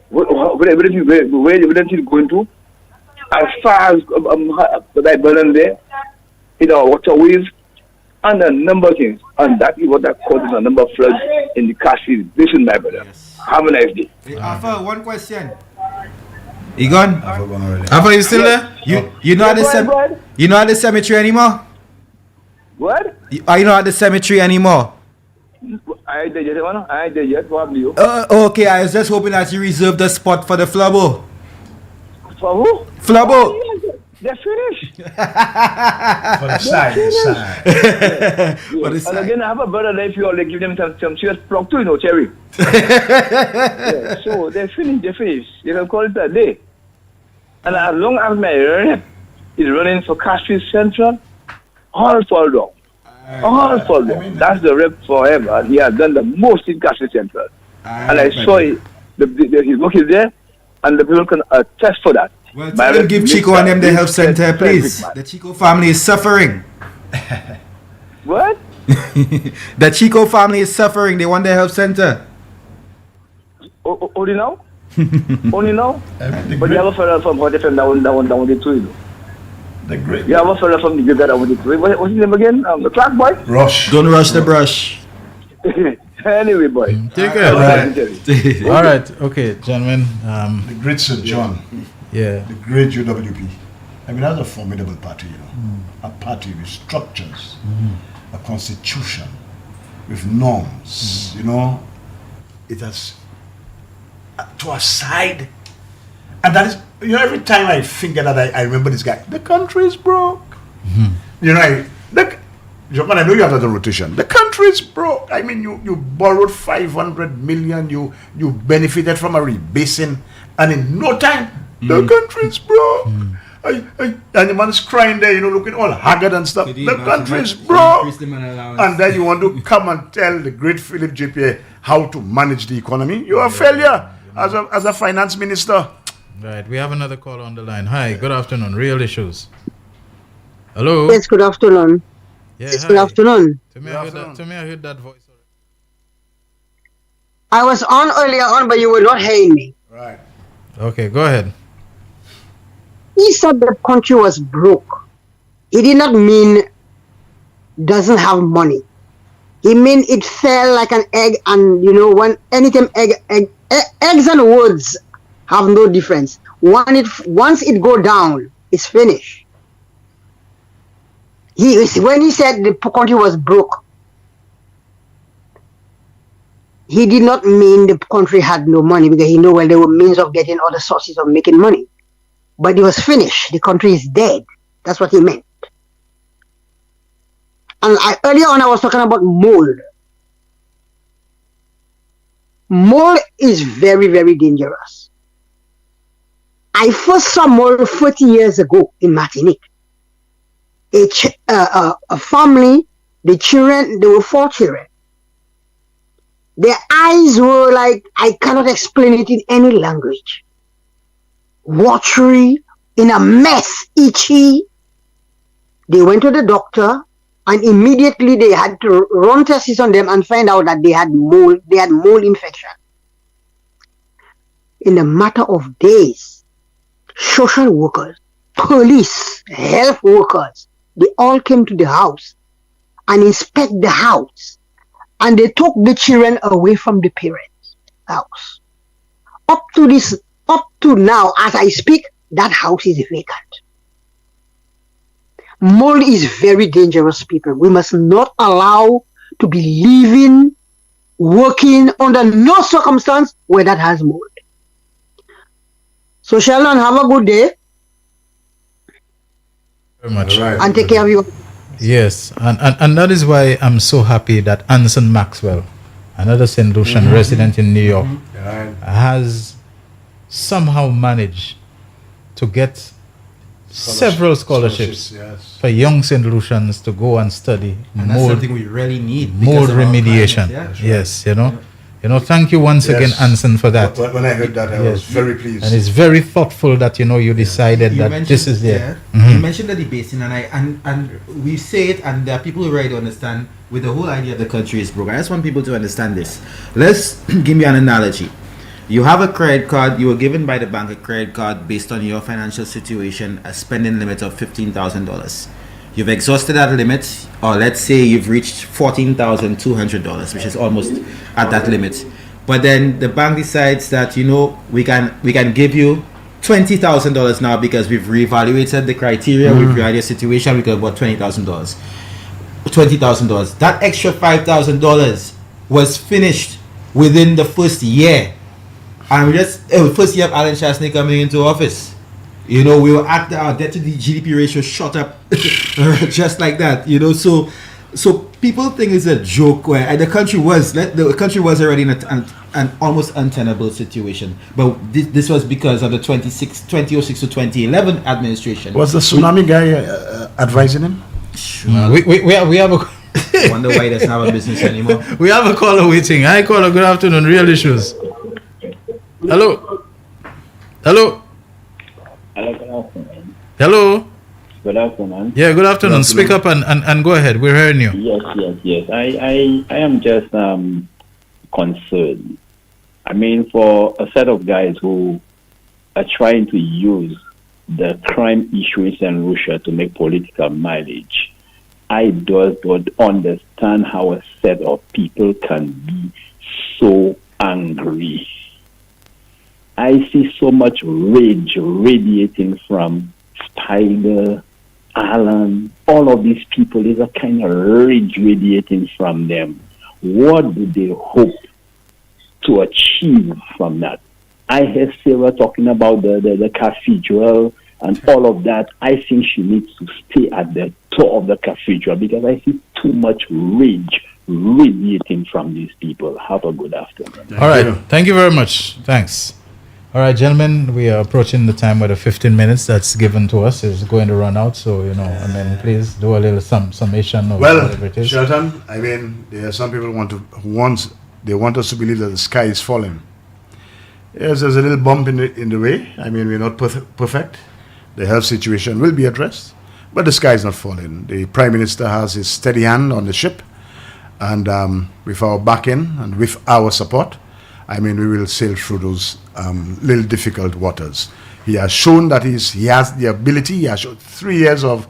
where everything is going to. As far as the burden there, in our waterways, and a number of things. And that is what that causes a number of floods in the Castries basin, my brother. Yes. Have a nice day. Hey, Alpha, one question. You gone? Alpha, you still there? You not at the cemetery anymore? What? Are you not at the cemetery anymore? I ain't there yet, man. I ain't there yet. What happened to you? Okay, I was just hoping that you reserved the spot for the Flabo. For who? Flabo. Oh, yeah, they're finished. For the side. For the side. And again, I have a brother there if you all give them some serious plug too, Cherry. Yeah, so they're finished. You can call it a day. And as long as my rep is running for Castries Central, all fall down. All for them. That's the rep for him, and he has done the most in Castle Central. And I saw it. His work is there, and the people can attest for that. Well, tell them give Chico and them the health center, please. The Chico family is suffering. What? The Chico family is suffering. They want their health center. Only now? Only now? But you have a fellow from Hot FM that wanted to, you know. The great. You have a fellow from the group that wanted to. What's his name again? The Clark boy? Rush. Don't rush the brush. Anyway, boy. Take care. All right. Okay, gentlemen. The great Sir John. Yeah. The great UWP. I mean, that's a formidable party, you know. A party with structures, a constitution, with norms, you know. It has to a side. And that is, you know, every time I think that I remember this guy, the country is broke. You know, Japan, I know you have that on rotation. The country is broke. I mean, you borrowed 500 million, you benefited from a rebasing, and in no time, the country is broke. And the man is crying there, you know, looking all haggard and stuff. The country is broke. And then you want to come and tell the great Philip JPA how to manage the economy. You're a failure as a finance minister. Right, we have another call on the line. Hi, good afternoon. Real Issues. Hello. Yes, good afternoon. Yeah, yes, hi. good afternoon. To me, I heard that voice. I was on earlier on, but you were not hearing me. Right. Okay, go ahead. He said the country was broke. He did not mean doesn't have money. He meant it fell like an egg, and you know, when anytime eggs and words have no difference. Once it go down, it's finished. When he said the country was broke, he did not mean the country had no money, because he knew, well, there were means of getting other sources of making money. But it was finished. The country is dead. That's what he meant. And earlier on, I was talking about mold. Mold is very, very dangerous. I first saw mold 40 years ago in Martinique. A family, the children, there were 4 children. Their eyes were like, I cannot explain it in any language. Watery, in a mess, itchy. They went to the doctor, and immediately they had to run tests on them and find out that they had mold infection. In a matter of days, social workers, police, health workers, they all came to the house and inspect the house, and they took the children away from the parents' house. Up to now, as I speak, that house is vacant. Mold is very dangerous, people. We must not allow to be living, working under no circumstance where that has mold. So Shelton, have a good day. Very much. Right. And take care of you. Yes, and that is why I'm so happy that Anson Maxwell, another St. Lucian resident in New York, has somehow managed to get several scholarships for young St. Lucians to go and study And that's something we really need. mold remediation. Yes, you know, thank you once again, Anson, for that. When I heard that, I was very pleased. And it's very thoughtful that, you know, you decided that this is there. You mentioned the debating, and we say it, and there are people who already understand with the whole idea of the country is broke. I just want people to understand this. Let's give me an analogy. You have a credit card, you were given by the bank a credit card based on your financial situation, a spending limit of $15,000. You've exhausted that limit, or let's say you've reached $14,200, which is almost at that limit. But then the bank decides that, you know, we can give you $20,000 now because we've reevaluated the criteria, we've reevaluated the situation, we got about $20,000. That extra $5,000 was finished within the first year. And first year of Alan Chastney coming into office, you know, we were at our debt to the GDP ratio shot up just like that, you know. So people think it's a joke where the country was already in an almost untenable situation. But this was because of the 2006 to 2011 administration. Was the tsunami guy advising him? We have a I wonder why he doesn't have a business anymore. We have a caller waiting. Hi, caller. Good afternoon. Real issues. Hello. Hello. Hello, good afternoon. Hello. Good afternoon. Yeah, good afternoon. Speak up and go ahead. We're hearing you. Yes. I am just concerned. I mean, for a set of guys who are trying to use the crime issues in Russia to make political mileage, I just don't understand how a set of people can be so angry. I see so much rage radiating from Spider, Alan, all of these people. There's a kind of rage radiating from them. What do they hope to achieve from that? I hear Sarah talking about the cathedral and all of that. I think she needs to stay at the top of the cathedral because I see too much rage radiating from these people. Have a good afternoon. All right. Thank you very much. Thanks. All right, gentlemen, we are approaching the time where the 15 minutes that's given to us is going to run out. So, please do a little summation of whatever it is. Shelton, I mean, there are some people who want us to believe that the sky is falling. Yes, there's a little bump in the way. I mean, we're not perfect. The health situation will be addressed, but the sky is not falling. The Prime Minister has his steady hand on the ship, and with our backing and with our support, I mean, we will sail through those little difficult waters. He has shown that he has the ability. He has shown 3 years of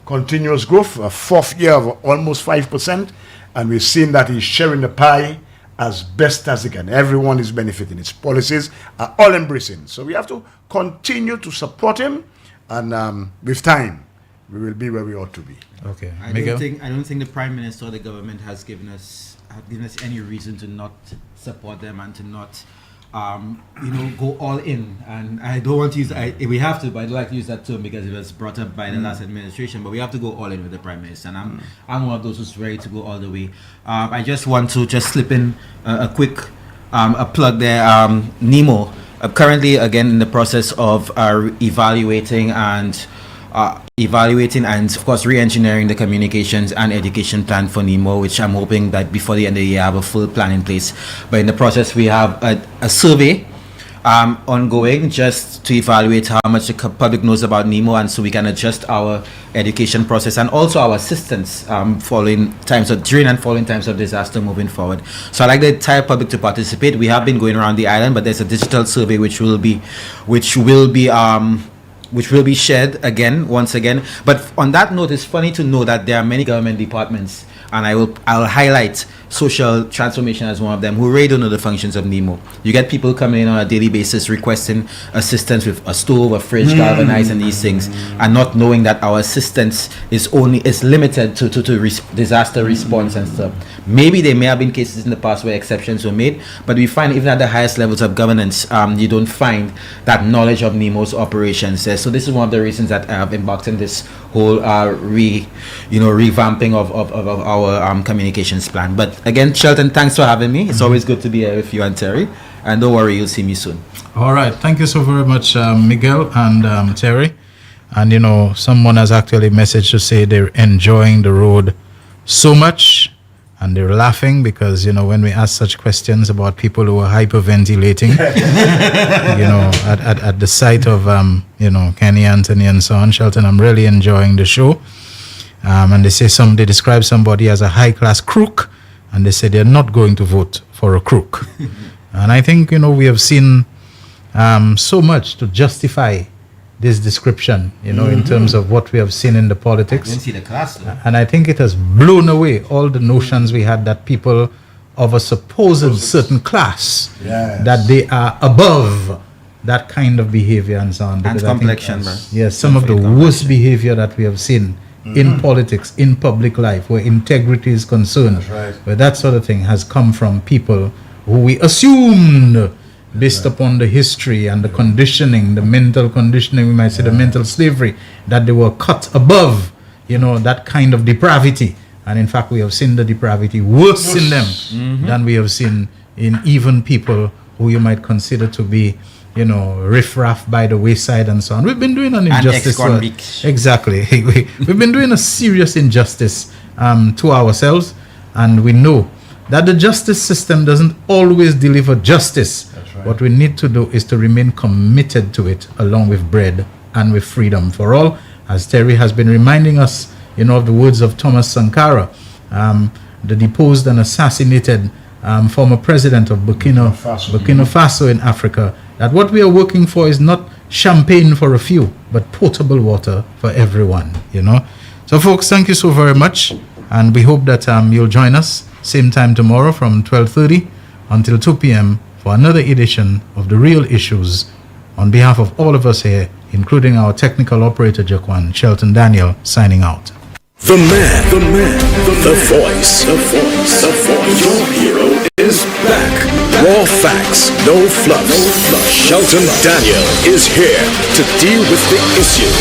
continuous growth, a fourth year of almost 5%, and we've seen that he's sharing the pie as best as he can. Everyone is benefiting. His policies are all embracing. So we have to continue to support him, and with time, we will be where we ought to be. Okay, I don't think the Prime Minister or the government has given us any reason to not support them and to not go all in. And I don't want to use we have to, but I don't like to use that term because it was brought up by the last administration, but we have to go all in with the Prime Minister, and I'm one of those who's ready to go all the way. I just want to slip in a quick a plug there. NEMO currently again in the process of evaluating and of course re-engineering the communications and education plan for NEMO, which I'm hoping that before the end of the year I have a full plan in place. But in the process we have a survey ongoing just to evaluate how much the public knows about NEMO, and so we can adjust our education process and also our assistance during and following times of disaster moving forward. So I'd like the entire public to participate. We have been going around the island, but there's a digital survey which will be shared once again. But on that note, it's funny to know that there are many government departments, and I'll highlight social transformation as one of them, who really don't know the functions of NEMO. You get people coming in on a daily basis requesting assistance with a stove, a fridge, galvanized, and these things, and not knowing that our assistance is limited to disaster response and stuff. Maybe there may have been cases in the past where exceptions were made, but we find even at the highest levels of governance, you don't find that knowledge of NEMO's operations. So this is one of the reasons that I have embarked in this whole revamping of our communications plan. But again, Shelton, thanks for having me. It's always good to be here with you and Terry, and don't worry, you'll see me soon. All right, thank you so very much, Miguel and Terry. And someone has actually messaged to say they're enjoying the road so much, and they're laughing because when we ask such questions about people who are hyperventilating at the sight of Kenny, Anthony, and so on. Shelton, I'm really enjoying the show. And they describe somebody as a high-class crook, and they say they're not going to vote for a crook. And I think we have seen so much to justify this description, in terms of what we have seen in the politics. I didn't see the class, though. And I think it has blown away all the notions we had that people of a supposed certain class, that they are above that kind of behavior and so on. And complexion, bro. Yes, some of the worst behavior that we have seen in politics, in public life, where integrity is concerned, where that sort of thing has come from people who we assumed, based upon the history and the conditioning, the mental conditioning, we might say the mental slavery, that they were cut above, that kind of depravity. And in fact, we have seen the depravity worse in them than we have seen in even people who you might consider to be, riffraff by the wayside and so on. We've been doing an injustice. Exactly. We've been doing a serious injustice to ourselves and we know that the justice system doesn't always deliver justice. That's right. What we need to do is to remain committed to it, along with bread and with freedom for all, as Terry has been reminding us, of the words of Thomas Sankara, the deposed and assassinated former president of Burkina Faso in Africa, that what we are working for is not champagne for a few, but potable water for everyone, So folks, thank you so very much, and we hope that you'll join us same time tomorrow from 12:30 until 2 p.m. for another edition of The Real Issues. On behalf of all of us here, including our technical operator, Jaquan, Shelton Daniel, signing out. The man, the voice. Your hero is back. Raw facts, no fluff. Shelton Daniel is here to deal with the issues.